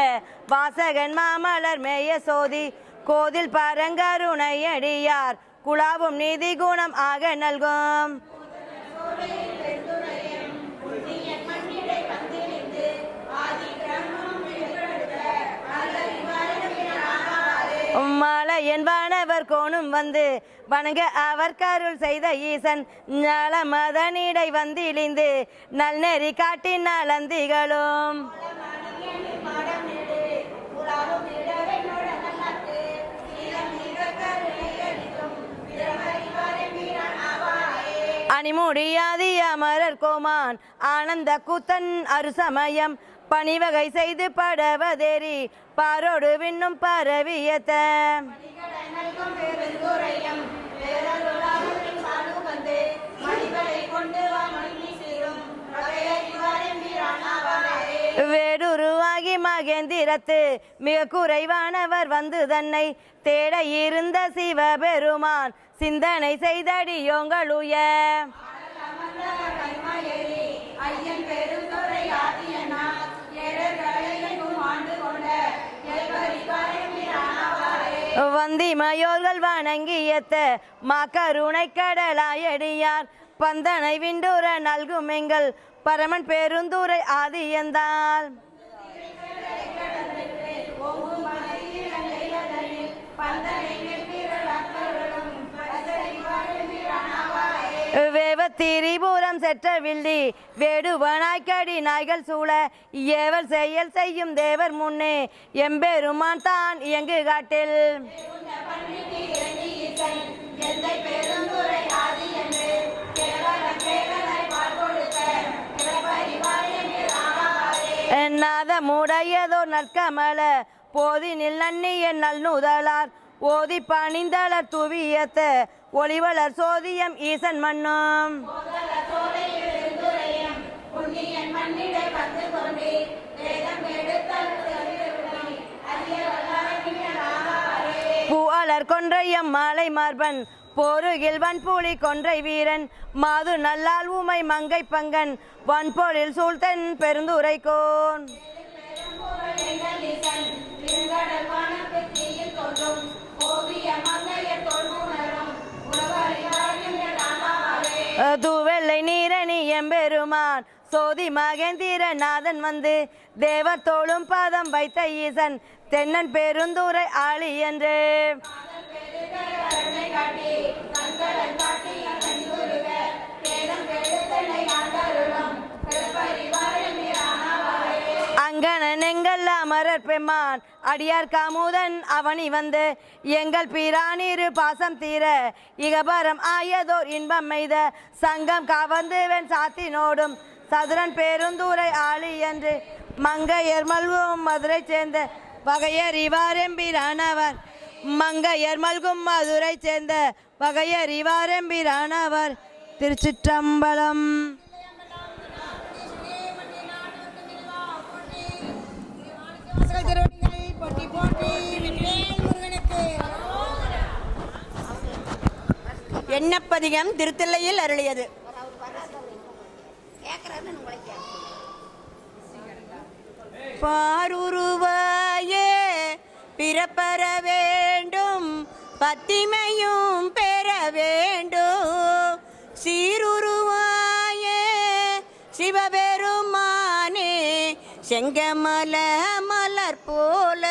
வாசகன் மாமலர் மேய சோதி கோதில் பரங்கருணை அடியார் குழாவும் நீதி குணம் ஆக நல்கும். மலையன் வானவர் கோணும் வந்து வணங்க அவர் கருள் செய்த ஈசன் ஞால மதனிடை வந்திழிந்து நல்நெறி காட்டின் நலந்திகளும். அணிமுடியாதி அமரர் கோமான் ஆனந்த கூத்தன் அருசமயம் பணிவகை செய்து படவதேறி பாரோடு விண்ணும் பரவியத்த வேடுருவாகி மகேந்திரத்து மிக குறைவானவர் வந்து தன்னை தேட இருந்த சிவபெருமான் சிந்தனை செய்தடியோங்களுய வந்திமயோர்கள் வணங்கியத்த மாக்கருணை கடலாயடியார் பந்தனை விண்டுற நல்கும் எங்கள் பரமன் பெருந்துரை ஆதியந்தால். வேவ திரிபுரம் செற்ற வில்லி வேடுவனாய்க்கடி நாய்கள் சூழ ஏவல் செயல் செய்யும் தேவர் முன்னே எம்பெருமான் தான் இயங்கு காட்டில். நாதமுடையதோ நற்கமல போதினில் நன்னிய நல்நுதலார் ஓதி பணிந்தளர் துவியத்த ஒளிவளர் சோதியம் ஈசன் மன்னும். பூவலர் கொன்றையம் மாலை மார்பன் போருகில் வன்புலி கொன்றை வீரன் மாது நல்லால் உமை மங்கை பங்கன் வன்பொழில் சூழ்த்தன் பெருந்துரைக்கோன். தூவெள்ளை நீரணி எம்பெருமான் சோதி மகேந்திரநாதன் வந்து தேவர் தோளும் பாதம் வைத்த ஈசன் தென்னன் பெருந்துரை ஆளி என்று. அங்கணன் எங்கள் அமரர் பெம்மான் அடியார் காமுதன் அவனி வந்து எங்கள் பிரானிரு பாசம் தீர இகபரம் ஆயதோர் இன்பம் மெய்த சங்கம் கவர்ந்துவன் சாத்தினோடும் சதுரன் பெருந்துரை ஆளி என்று மங்கையர் மல்கும் மதுரை சேர்ந்த வகையர் இவாரெம்பிரானவர் மங்கையர் மல்கும் மதுரை சேர்ந்த வகையர் இவாரெம்பிரானவர். திருச்சிற்றம்பலம். எண்ணப்பதிகம் திருத்தில்லையில் அருளியது. பாருருவாயே பிறப்பற வேண்டும் பத்திமையும் பெற வேண்டும் சீருருவாயே சிவ செங்கமல மலர் போல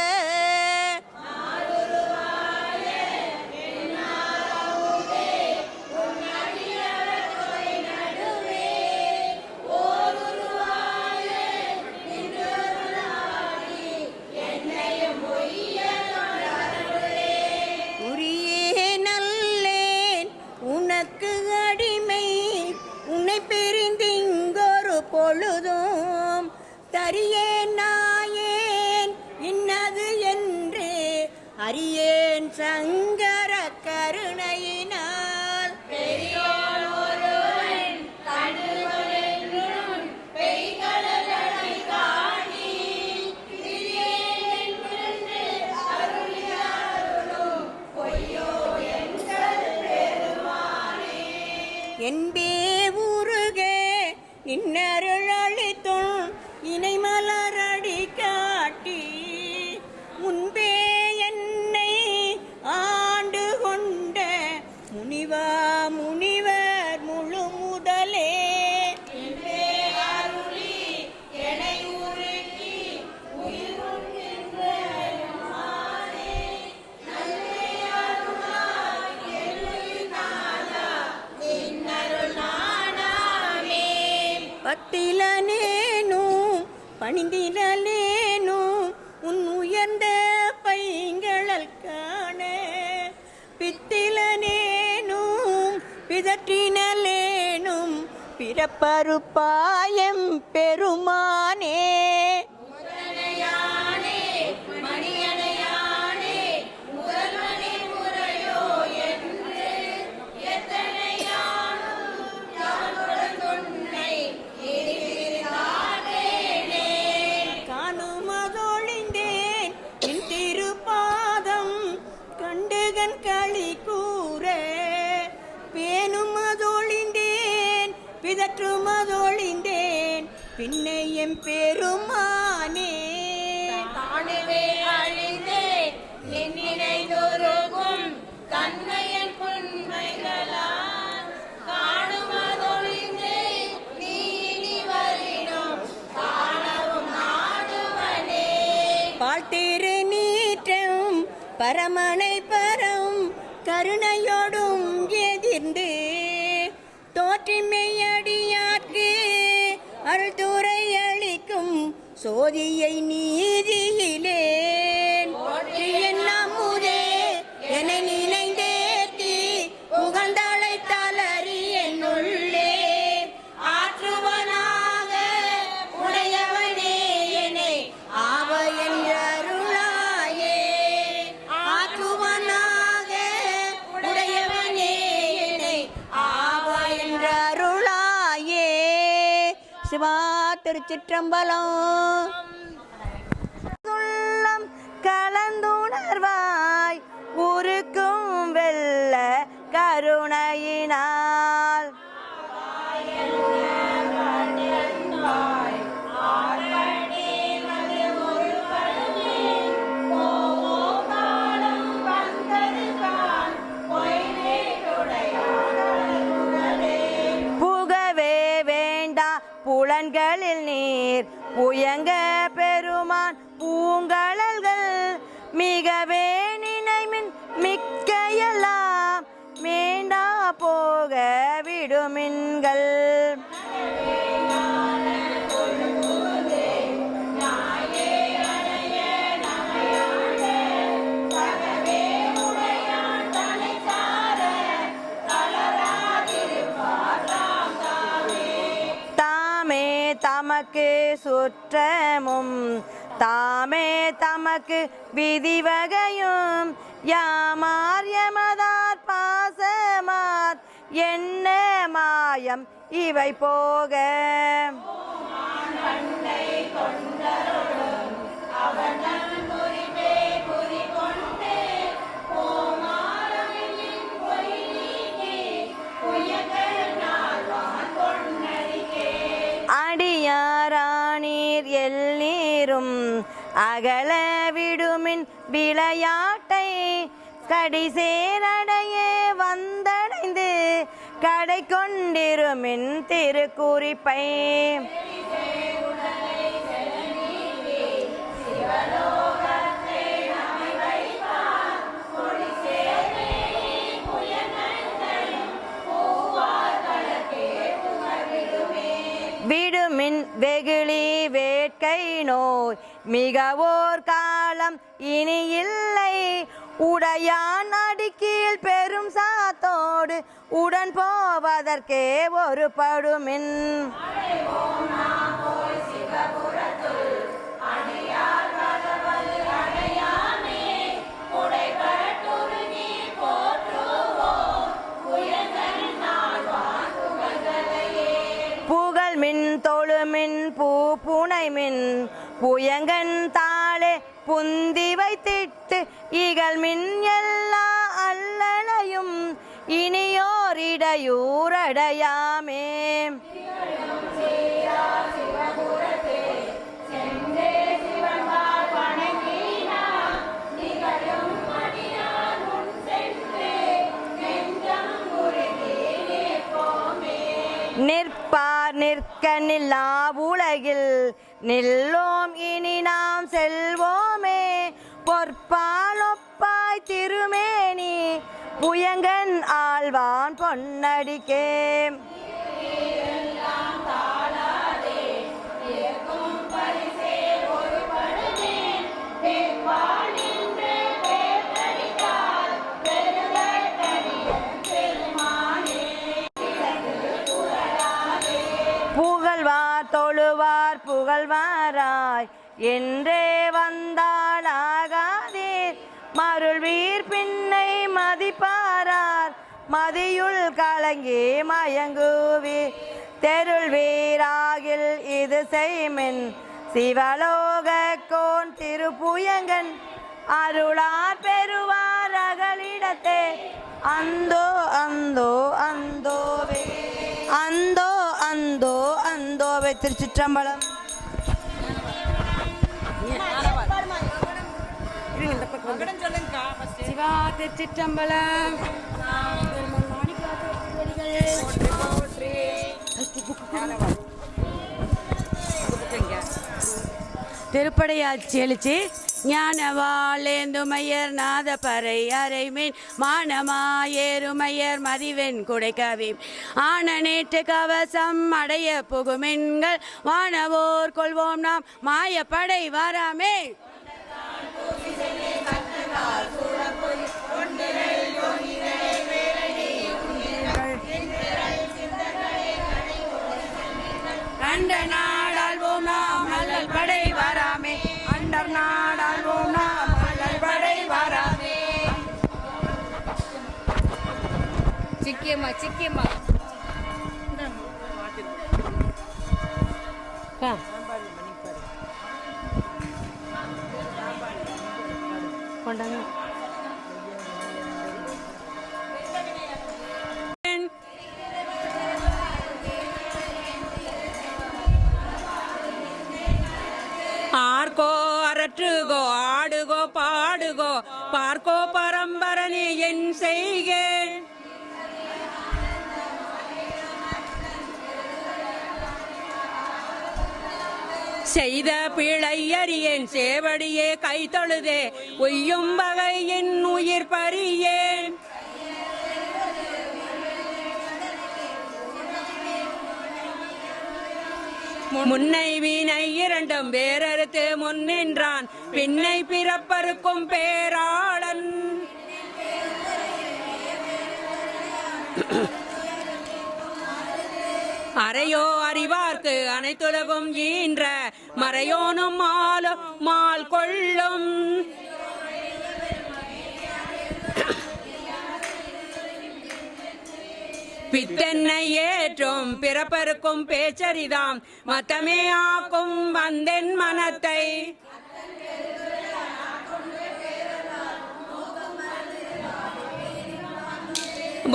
உரியே நல்லேன் உனக்கு அடிமை உன்னை பிரிந்திங்கொரு பொழுதும் தரியேன் நாயேன் இன்னது என்று அறியேன் சங்கர கருணையினால் பெரியோர் ஒருவன் கண்டுகொண்டென்றும் பெய்கடலை காணி திரியேன் என்று அருளியருளும் பொய்யோ எங்கள் பெருமானே என்பே உருகே நின்னருள் அளித்தும் இணை மலரடி காட்டி முன்பே என்னை ஆண்டு கொண்ட முனிவா முனிவர் முழு முதலே பத்திலனேனும் பணிந்திலனேனும் உன் உயர்ந்த பைங்களல் காண பித்திலனேனும் பிதற்றினலேனும் பிறப்பருப்பாயம் பெருமானே பிதற்றுமதொழிந்தேன் பின்னை எம் பெருமானே தானவே அழிந்தே என் நினைதொருகும் தன்மையன் புன்மைகளால் காணுமதொழிந்தே நீ இனி வரினும் காணவும் நாடுவனே வாழ்த்திரு நீற்றும் பரமனை பரம் கருணையோடும் எதிர்ந்து தோற்றிமையடியார்க்கு அருள் துறை அளிக்கும் சோதியை நீதியிலேன் என்னமுதே என நினைந்தேத்தி புகழ்ந்தளை தளறி என்னுள்ளே ஆற்றுவனாக உடையவனே என்னை ஆவ என்றருளாயே ஆற்றுவனாக உடையவனே என்னை ஆவ என்றருளாயே. சிவா திருச்சிற்றம்பலம். உள்ளம் கலந்துணர்வாய் உருக்கும் வெள்ள கருணையினால் புகவே வேண்டா புலன்களில் நீர் புயங்க பெருமான் பூங்கழல்கள் மிகவே நினைமின் மிக்கையெல்லாம் வேண்டா போக விடுமின்கள் தாமே தமக்கு சுற்றமும் தாமே தமக்கு விதிவகையும் யாமார் எமதார் பாசமார் என்ன மாயம் இவை போக அடியாரானீர் எல்லீரும் அகல விடுமின் விளையாட்டை கடிசேரடையே வந்தடைந்து கடை கொண்டிருமின் திருக்குறிப்பை விடுமின் வெகுளி வேட்கை நோய் மிகவோர் காலம் இனி இல்லை உடையான் அடிக்கீழ் பெரும் சாத்தோடு உடன் போவதற்கே ஒரு படுமின் புகழ்மின் தொழுமின் பூப்புனைமின் புயங்கன் தாளே புந்தி வைத்திட்டு இகழ்மின் எல்லா அல்லலையும் இனியோர் இடையூறடையாமே நிற்பார் நிற்க நில்லா உலகில் நில்லோம் இனி நாம் செல்வோமே பொற்பால் ஒப்பாய் திருமேனி புயங்கன் ஆழ்வான் பொன்னடிக்கே புகழ்வார் தொழுவார் புகழ்வாராய் என்றே வந்தாளாகாதீர் மருள்வீர் பின்னை மதிப்பாரார் மதியுள் கலங்கி மயங்குவீர் தெருள் வீராகில் இது செய்மின் சிவலோக கோன் திருப்புயங்கன் அருளார் பெறுவார் அகலிடத்தே அந்தோ அந்தோ அந்தோவே அந்தோ அந்தோ அந்தோவே. திருச்சிற்றம்பலம். சிவா திருச்சிற்றம்பலம். திருப்படையாட்சி எழுச்சி ஞானவாளேந்துமையர் நாதப்பறை அரைமீன் மானமாயேருமையர் மதிவெண் குடைக்கவி ஆன நேற்று கவசம் அடைய புகுமென்கள் வானவோர் கொள்வோம் நாம் மாயப்படை வாராமே. அண்ட நாடாள்வோம் நாம் அல்லல் படை வாராமே. அண்டர் நாடாள்வோம் நாம் அல்லல் படை வாராமே. சிக்கியம்மா சிக்கியம்மா கொண்டாங்க. ஆர்கோ அரற்றுகோ ஆடுகோ பாடுகோ பார்க்கோ பரம்பரனே என் செய்கேன். செய்த பிழை அறியேன் சேவடியே கை தொழுதே உய்யும் வகை என் உயிர் பறியேன். முன்னை வீணை இரண்டும் வேறறுத்து முன்னின்றான் பின்னை பிறப்பருக்கும் பேராளன். அறையோ அறிவார்க்கு அனைத்துலகும் ஈன்ற மறையோனும் மாலும் மால் கொள்ளும். பித்தென்னை ஏற்றும் பிறப்பருக்கும் பேச்சரிதாம் மத்தமே ஆக்கும் வந்தென் மனத்தை.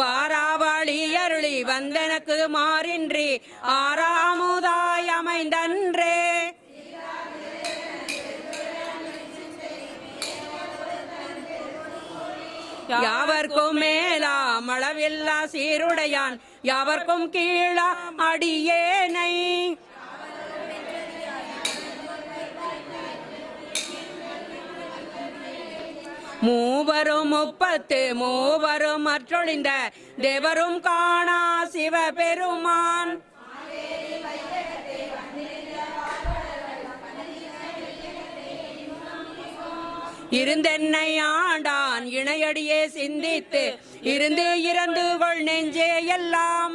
வாராவளி அருளி வந்தனக்கு மாறின்றி ஆறாமுதாய் அமைந்தன்றே. யாவர்க்கும் மேலா அளவில்லா சீருடையான் யாவர்க்கும் கீழா அடியேனை. மூவரும் 33 மற்றொழிந்த தேவரும் காணா சிவபெருமான் இருந்தென்னை ஆண்டான் இணையடியே சிந்தித்து இருந்து இறந்து கொள் நெஞ்சே எல்லாம்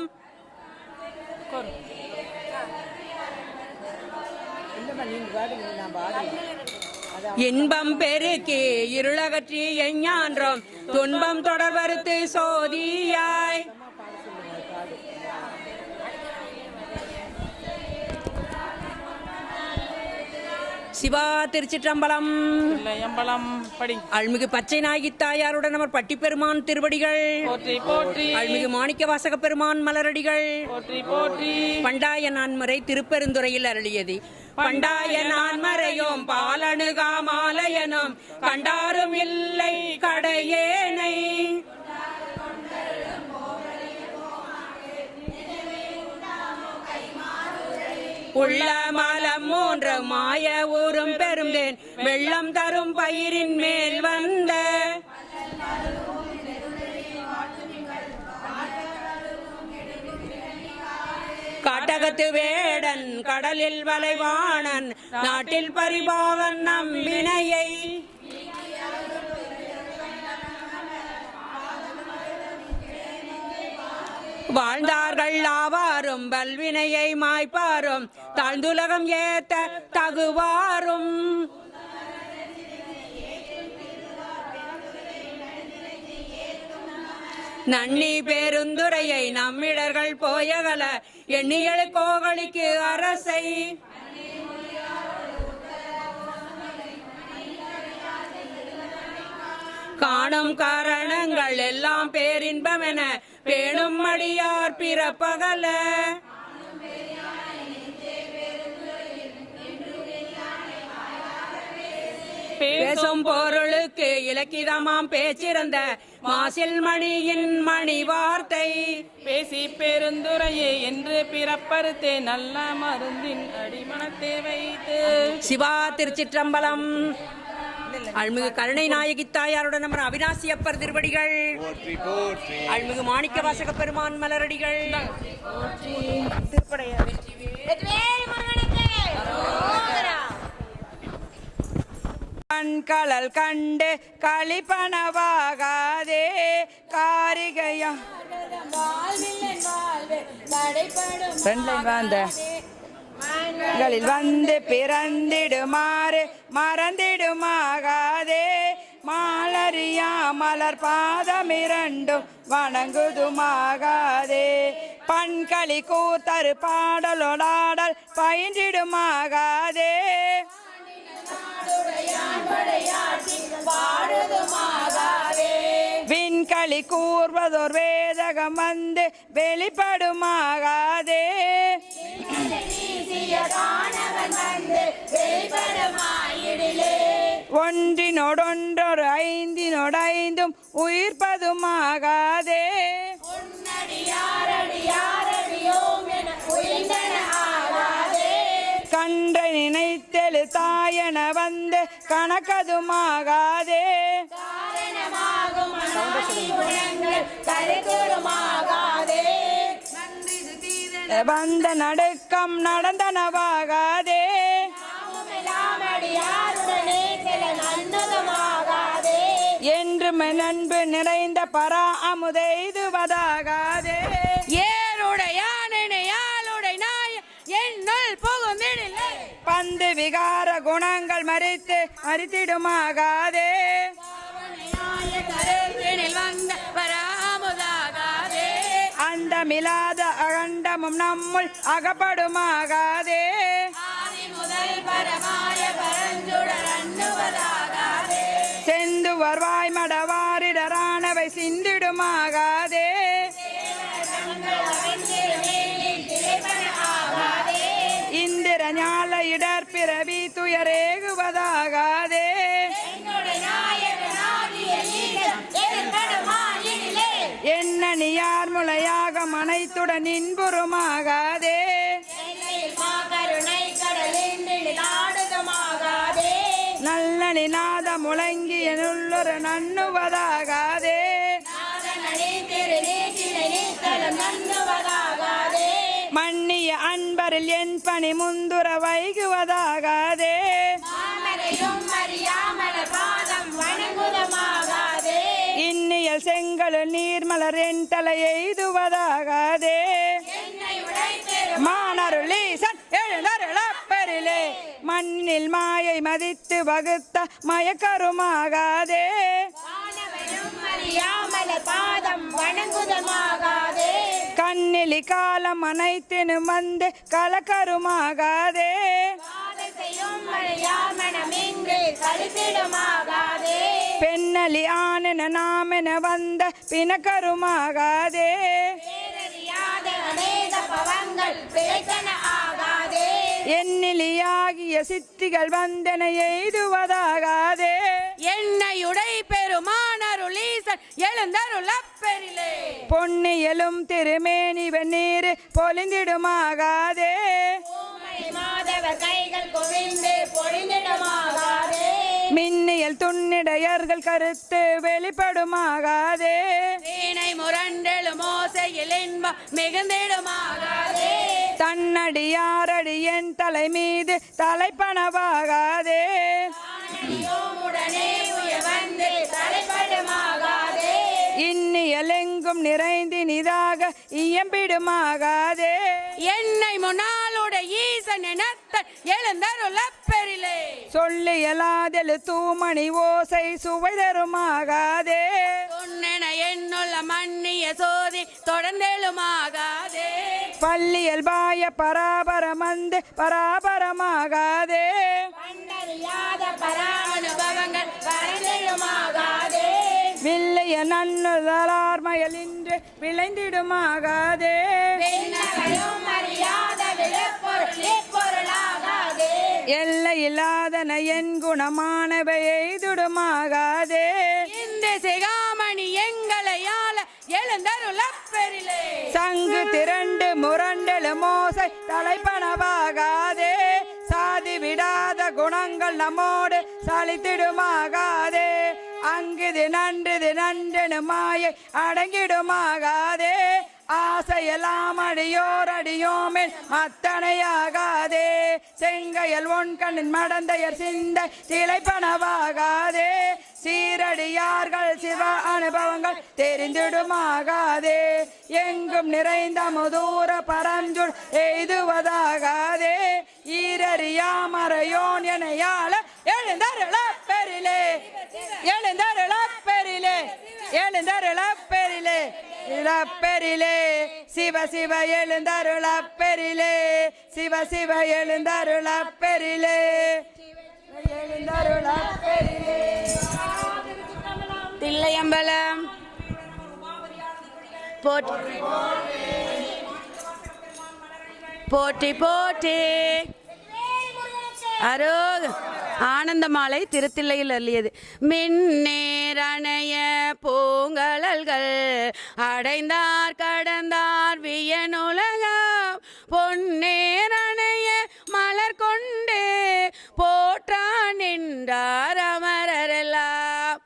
இன்பம் பெருக்கி இருளகற்றி எஞ்ஞான்றும் துன்பம் தொடர்வறுத்து சோதியாய் சிவா திருச்சிற்றம்பலம் அருள்மிகு பச்சை நாயகி தாயாருடன் அவர் பட்டிப்பெருமான் திருவடிகள் அருள்மிகு மாணிக்க வாசக பெருமான் மலரடிகள் பண்டாய நான்மறை திருப்பெருந்துறையில் அருளியது பண்டாய நான்மறையும் பாலணுகா மாலையனும் கண்டாரும் இல்லை கடையேனை உள்ள மலம் 3 மாய ஊரும் பெருந்தேன் வெள்ளம் தரும் பயிரின் மேல் வந்த காட்டகத்து வேடன் கடலில் வளைவாணன் நாட்டில் பரிபாவன் நம்பினையை வாழ்ந்தார்கள் ஆவாரும் பல்வினையை மாய்ப்பாரும் தாழ்ந்துலகம் ஏத்த தகுவாரும் நன்னி பெருந்துரையை நம்மிடர்கள் போயகல எண்ணியழு கோகலிக்கு அரசை காணும் காரணங்கள் எல்லாம் பேரின்பமென பேணும் அடியார் பிறப்பகல பேசும் பொருளுக்கு இலக்கிதமாம் பேச்சிருந்த மாசில் மணியின் மணி வார்த்தை பேசி பெருந்துரையே என்று பிறப்பறுத்தே நல்ல மருந்தின் அடிமனத்தை வைத்து சிவா திருச்சிற்றம்பலம் அருள்மிகு கருணை நாயகி தாயாருடன் நம்ம அவினாசி அப்பர் திருவடிகள் அருள்மிகு மாணிக்க வாசக பெருமான் மலரடிகள் கண்களல் கண்டு களிப்பனவாகாதே காரிகையா வந்து பிறந்திடுமாறு மறந்திடுமாகாதே மாலரியா மலர் பாதமிரண்டும் வணங்குதுமாகாதே பண்களி கூத்தரு பாடலோடாடல் பயின்றிடுமாகாதே விண்களி கூர்வதோர் வேதகம் வந்து வெளிப்படுமாகாதே ஒன்றினோடொன்றொரு ஐந்தினோடைந்தும் உயிர்ப்பதுமாகாதே கன்றை நினைத்தெழு தாயன வந்து கணக்கதுமாகாதே வந்த நடுக்கம் நடந்தனவாகாதே என்று நண்பு நிறைந்த பரா அமுதெய்துவதாகாதே ஏருடையாளுடை நாய என்னுள் புகுந்திடில்லை பந்து விகார குணங்கள் மறித்திடுமாகாதே அந்த மிலாத அகண்டமும் நம்முள் அகப்படுமாகாதே செந்து வருவாய் மடவாரிடரானவை சிந்திடுமாகாதே இந்திர ஞால இடர் பிறவி துயரேகுவதாகாதே என்ன நீயார் முளையாக மனைத்துடன் இன்புறுமாகாதே நல்ல நிநாத முழங்கி எனுள்ள நாளொரு நண்ணுவதாகாதே மன்னிய அன்பரில் என் பணி முந்துர வைகுவதாகாதே இன்னியல் செங்கலு நீர்மலர் என் தலை எய்துவதாகாதே மானருளீசன் எழுந்தருளப்பெரிலே மண்ணில் மாயை மதித்து வகுத்த மயக்கருமாகாதே கண்ணிலி காலம் அனைத்தினும் வந்து கலக்கருமாகாதே பெண்ணலி ஆனென நாமென வந்த பிணக்கருமாகாதே எண்ணிலியாகிய சித்திகள் வந்தன எய்துவதாகாதே என்னையுடை பெருமானருளீசன் எழுந்தருளப்பெரிலே பொன்னியலும் திருமேனி வெந்நீர் பொலிந்திடுமாகாதே மின்னியல் துண்ணிடையர்கள் கருத்து வெளிப்படுமாகாதே வீணை முரண்டெழும் ஓசையில் இன்பம் மிகுந்திடுமாகாதே தன்னடியாரடி என் தலை மீது தலைப்பணவாகாதே இன்னியல் எங்கும் நிறைந்தினிதாக இயம்பிடுமாகாதே என்னை முன்னாளுடைய ஈசன் எனத்த எழுந்தருளப்பெரிலே சொல்லியலாதெழு தூமணி ஓசை சுவை தருமாகாதே உன்னென என்னுள்ள மன்னிய சோதி தொடர்ந்தெழுமாகாதே பள்ளியல் பாய பராபரமந்து பராபரமாகாதே அனுபவங்கள் பரந்தெழுமாகாதே வில்லைய நன்னுதலார்மயல் இன்று விளைந்திடுமாகாதே எல்லையில்லாதன என் குணமானவை எய்துடுமாகாதே இந்த சிகாமணி எங்களையால எழுந்தருளப்பெரிலே சங்கு திரண்டு முரண்டெழு மோசை தலைப்பணவாகாதே சாதி விடாத குணங்கள் நம்மோடு சலித்திடுமாகாதே அங்குது நன்றெனு மாயை அடங்கிடுமாகாதே ஆசையெல்லாம் அடியோர் அடியோமேல் அத்தனையாகாதே செங்கையல் ஒன் கண்ணின் மடந்தையர் சிந்தை திளைப்பனவாகாதே சீரடியார்கள் சிவ அனுபவங்கள் தெரிந்திடுமாகாதே எங்கும் நிறைந்த முதூர பரஞ்சுள் எய்துவதாகாதே ஈரறியாமறையோன் எனையாள எழுந்தருளப்பெரிலே எழுந்தருளப்பெரிலே எழுந்தருளப்பெரிலே இளப்பெரிலே சிவ சிவ எழுந்தருளப்பெரிலே சிவ சிவ எழுந்தருளப்பெரிலே எழுந்தருளப்பெரிலே தில்லையம்பலம் போற்றி போற்றி போற்றி அரோக ஆனந்த மாலை திருத்தில்லையில் அள்ளியது மின்னேரணைய பூங்கழல்கள் அடைந்தார் கடந்தார் வியனுலகம் பொன்னேரணைய மலர் கொண்டு போற்றா நின்றார் அமரரெல்லாம்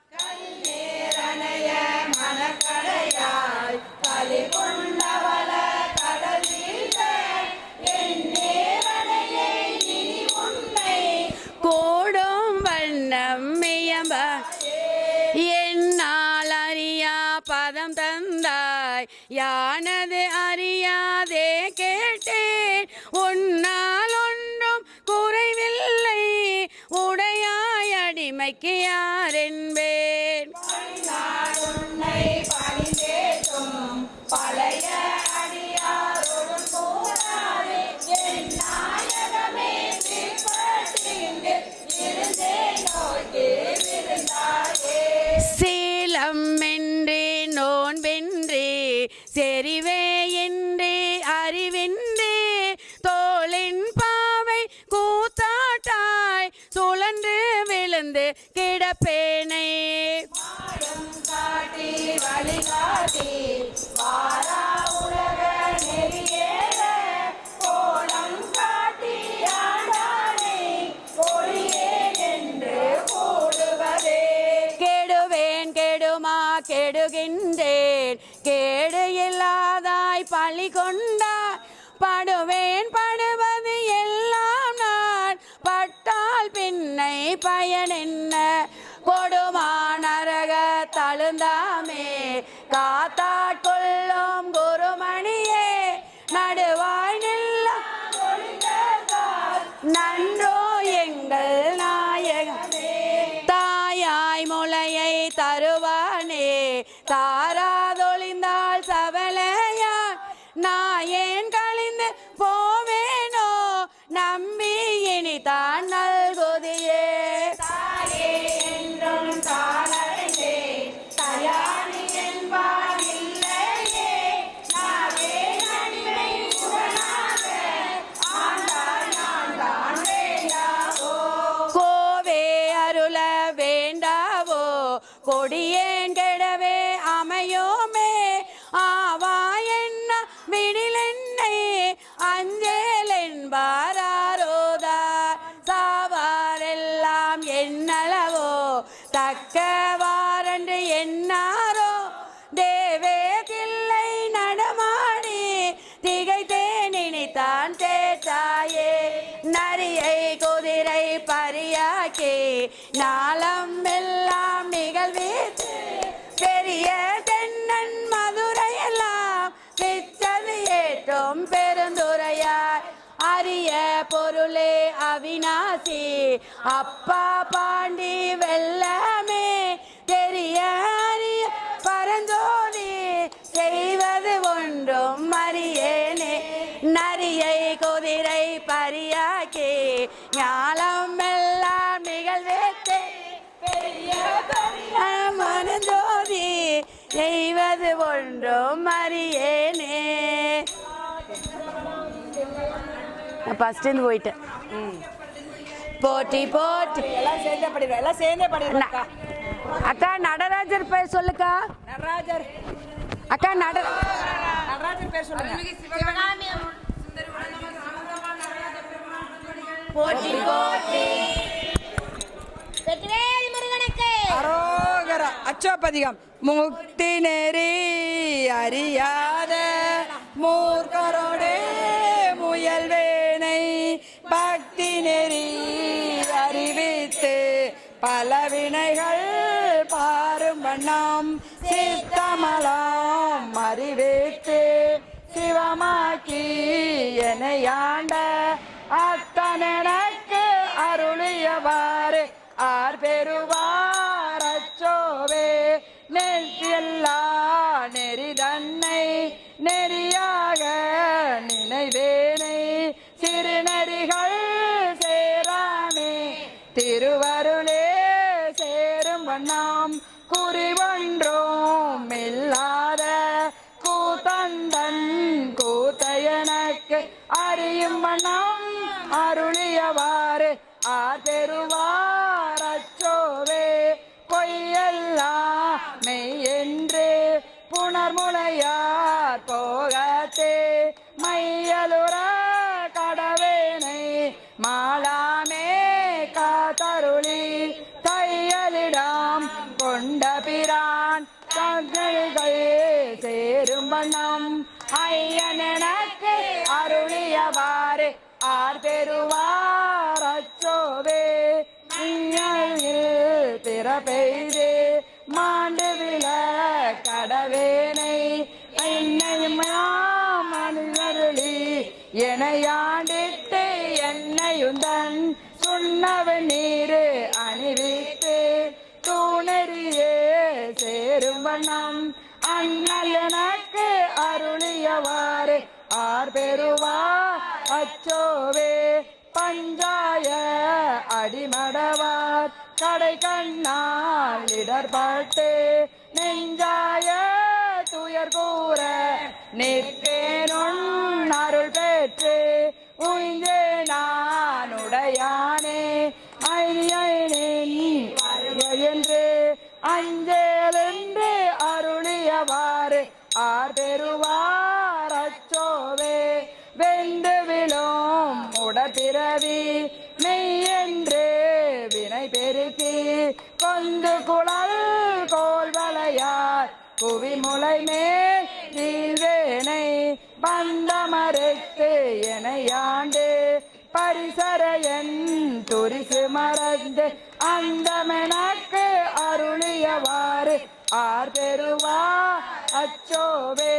கூடும் வண்ணம் மியம்ப என்னால் அறியா பதம் தந்தாய் யானது அறியாதே கேட்டேன் உன்னால் ஒன்றும் குறைவில்லை உடையாய் அடிமைக்கு யாரென்பேன் பழைய அடியாரோடும் போராடே என் நாயகமே சீலம் என்றே நோன்பின்றே செறிவே என்றே அறிவின்றே தோளின் பாவை கூத்தாட்டாய் சுழன்று விழுந்து கிடப்பேனை காட்டி வழிகாட்டி வாரா உலக நெறியேற கோலம் காட்டி ஆண்டானே கொடியே என்று கூடுவதே கெடுவே தேடுகின்றேன் கேடு இல்லாதாய் பழி கொண்டார் படுவேன் படுவது எல்லாம் நான் பட்டால் பின்னை பயன் என்ன கொடுமா நரக தழுந்தாமே காத்தாட்கொள்ளும் குருமணியே நடுவாய் நில்ல நன்றோ எங்கள் நாயகமே தாயாய் முளையை தருவானே தாராதொழிந்தால் சபலையான் நாயேன் கழிந்து போவேனோ நம்பி இனி தான் நல்குதியே தாயே என்றும் தாளே தயாரி என்பார் இல்லையே நானே நன்மை புகழாக ஆண்டாள் நான் தான் வேண்டாவோ கோவே அருள வேண்டாவோ கொடியேன் கெடவே அமையோமே ஆவா என்ன விடிலென்னை அஞ்சேல் என்பாரோதார் சாவாரெல்லாம் என்னளவோ தக்கவாரன்று என்னாரோ தேவே தில்லை நடமாடி திகைத்தேன் இனித்தான் தேற்றாயே நரியை குதிரை பரியாக்கி நாளம் எல்லாம் நிகழ்வீத்து பெரிய தென்னன் மதுரையெல்லாம் பிச்சது ஏற்றும் பெருந்துரையார் அரிய பொருளே அவிநாசி அப்பா பாண்டி வெள்ளமே தெரிய அரிய பரஞ்சோதி செய்வது ஒன்றும் அறியேனே நரியை குதிரை பரியாக்கி ஞாலம் எல்லாம் நிகழ்வேத்தே பெரிய மனஞ்சோதி செய்வது ஒன்றும் அறியேனே நான் ஃபர்ஸ்ட் இருந்து போயிட்டேன் போட்டி போட்டி எல்லாம் சேர்ந்தே படிக்கிறோம், எல்லாம் சேர்ந்தே படிக்கிறோம். அக்கா நடராஜர் பேர் சொல்லுக்கா. நடராஜர் அக்கா நடராஜர் பேர் சொல்லுங்க. போட்டி போட்டி அரோகர அச்சோபதிகம் முக்தி நெறி அறியாத மூர்க்கரோடே முயல்வேனை பக்தி நெறி அறிவித்து பல வினைகள் பாரும் வண்ணம் சித்தமலம் அறிவித்து சிவமாக்கி என்னையாண்ட அத்தனக்கு அருளியவாறு ஆர் பெறுவார் அச்சோவே நெற்றியல்லா நெறி தன்னை நெறியாக நினைவேனை சிறுநெறிகள் சேராமே திருவருளே சேரும் வண்ணம் குறிவொன்றும் இல்லாத கூத்தந்தன் கூத்தையனக்கு அறியும் வண்ணம் அருளியவாறு ஆதருவார் அச்சோவே பொய்யெல்லாம் மெய் என்று புனர்முளையார் போகத்தே மையலுற கடவேனை மாளாமே காத்தருளி தையலிடம் கொண்ட பிரான் கண்கள் சேரும் வண்ணம் ஐயன் எனக்கு அருளியவாறு ஆர் பெறுவார் அச்சோவே பிறப்பெய்து மாண்டு விழ கடவேனை என்னையும் மனிதருளி எனையாண்டிட்டு என்னையுந்தன் சுண்ணவன் நீரு அணிவித்து தூணறியே சேரும் வண்ணம் அண்ணல் எனக்கு அருளியவாறு ஆர் பெறுவார் அச்சோவே பஞ்சாய அடிமடவார் கடை கண்ணால் இடர்பாட்டு நெஞ்சாய துயர் கூற நிற்கேனுன் அருள் பெற்று உய்ந்தே நான் உடையானே என்று அஞ்சேலென்று அருளியவாறு ஆர் பெறுவார் அச்சோவே வெந்து விழும் உடற்பிறவி மெய்யென்று வினை பெருக்கி கொந்து குழல் கோல் வளையார் குவிமுலை மேல் நீள்வேனை பந்தமறுத்து எனையாண்டு பரிசரையன் துரிசு மறந்து அந்தமெனக்கு அருளியவாறு ஆர் பெறுவா அச்சோவே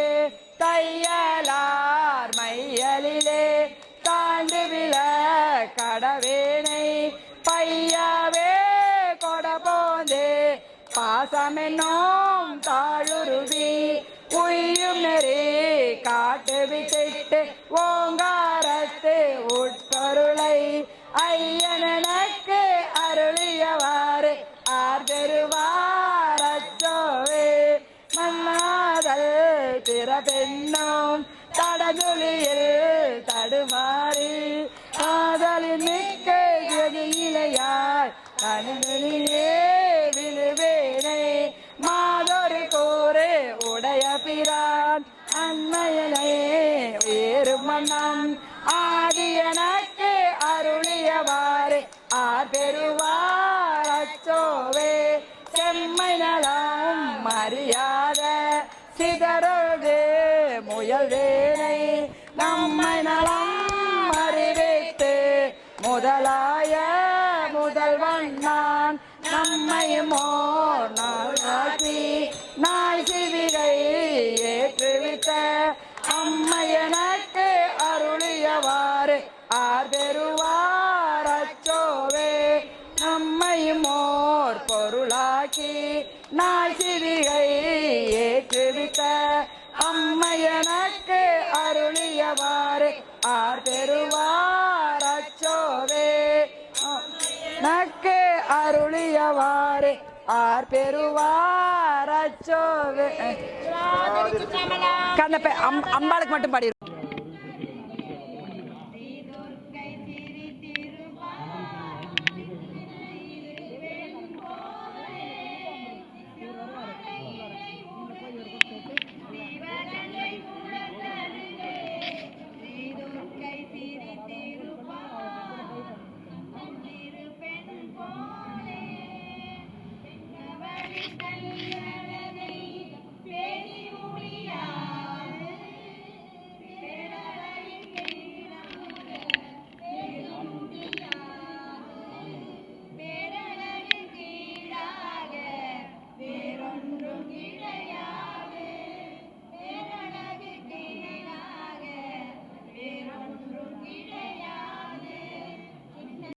தையலார் மையலிலே தாண்டு விழ கடவேனை பையாவே கொடபோந்தே பாசமென்னோம் தாழுருவி உய்யும் நெறி காட்டு விட்டு ஓங்காரத்து உட்பொருளை ஐயனக்கு அருளியவாறு ஆர் பெறுவார் அச்சோவே மன்னாதல் பிறபெண்ணும் தடதுளியில் தடுமாறி காதலின் மிக்க இலையாய் கண்களிலே விழுவேனை மாதொரு கோரு உடைய பிரான் அண்மையனே வேறு மன்னம் ஆதியனக்கு அருளியவாறு ஆர் பெறுவார் அச்சோவே செம்மை நலம் மரியாத சிதறோடு முயல்வேனை நம்மை நலம் அறிவித்து முதலாய முதல்வன் நான் நம்மை மோர் நாளாக்கி நாய் சிவிகை ஏற்றுவித்த அம்மையனக்கு அருளியவாறு ஆர் பெறுவார் அச்சோவே நம்மை மோர் பொருளாக்கி நாய் சிவிகை ஏற்றுவித்த அம்மையனக்கு அருளியவாறு ஆர் பெறுவார் அச்சோவே நக்கு அருளியவாறு ஆர் பெறுவார் அச்சோவே கண்ணப்ப அம்பாளுக்கு மட்டும் பாடி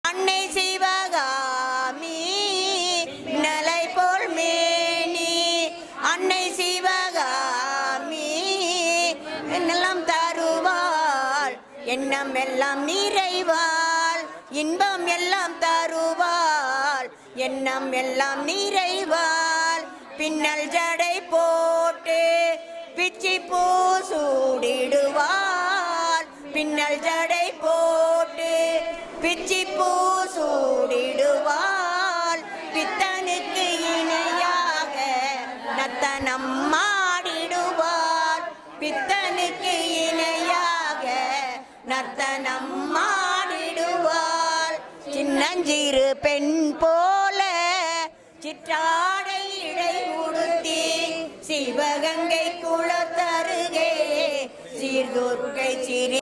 அன்னை சிவகாமி நலை போல் மேனி அன்னை சிவகாமி எண்ணெல்லாம் தருவாள் எண்ணம் எல்லாம் நிறைவாள் இன்பம் எல்லாம் தருவாள் எண்ணம் எல்லாம் நிறைவாள் பின்னல் ஜடை போட்டு பிச்சி பூ சூடிடுவாள் பின்னல் ஜடை போட்டு பிச்சி பூ சூடிடுவாள் பித்தனுக்கு இணையாக நத்தனம் மாடிடுவாள் பித்தனுக்கு இணையாக நர்த்தனம் மாடிடுவாள் சின்னஞ்சிறு பெண் போல சிற்றாடை இடை உடுத்தி சிவகங்கை குளத்தருகே சீர்துர்க்கை சிறி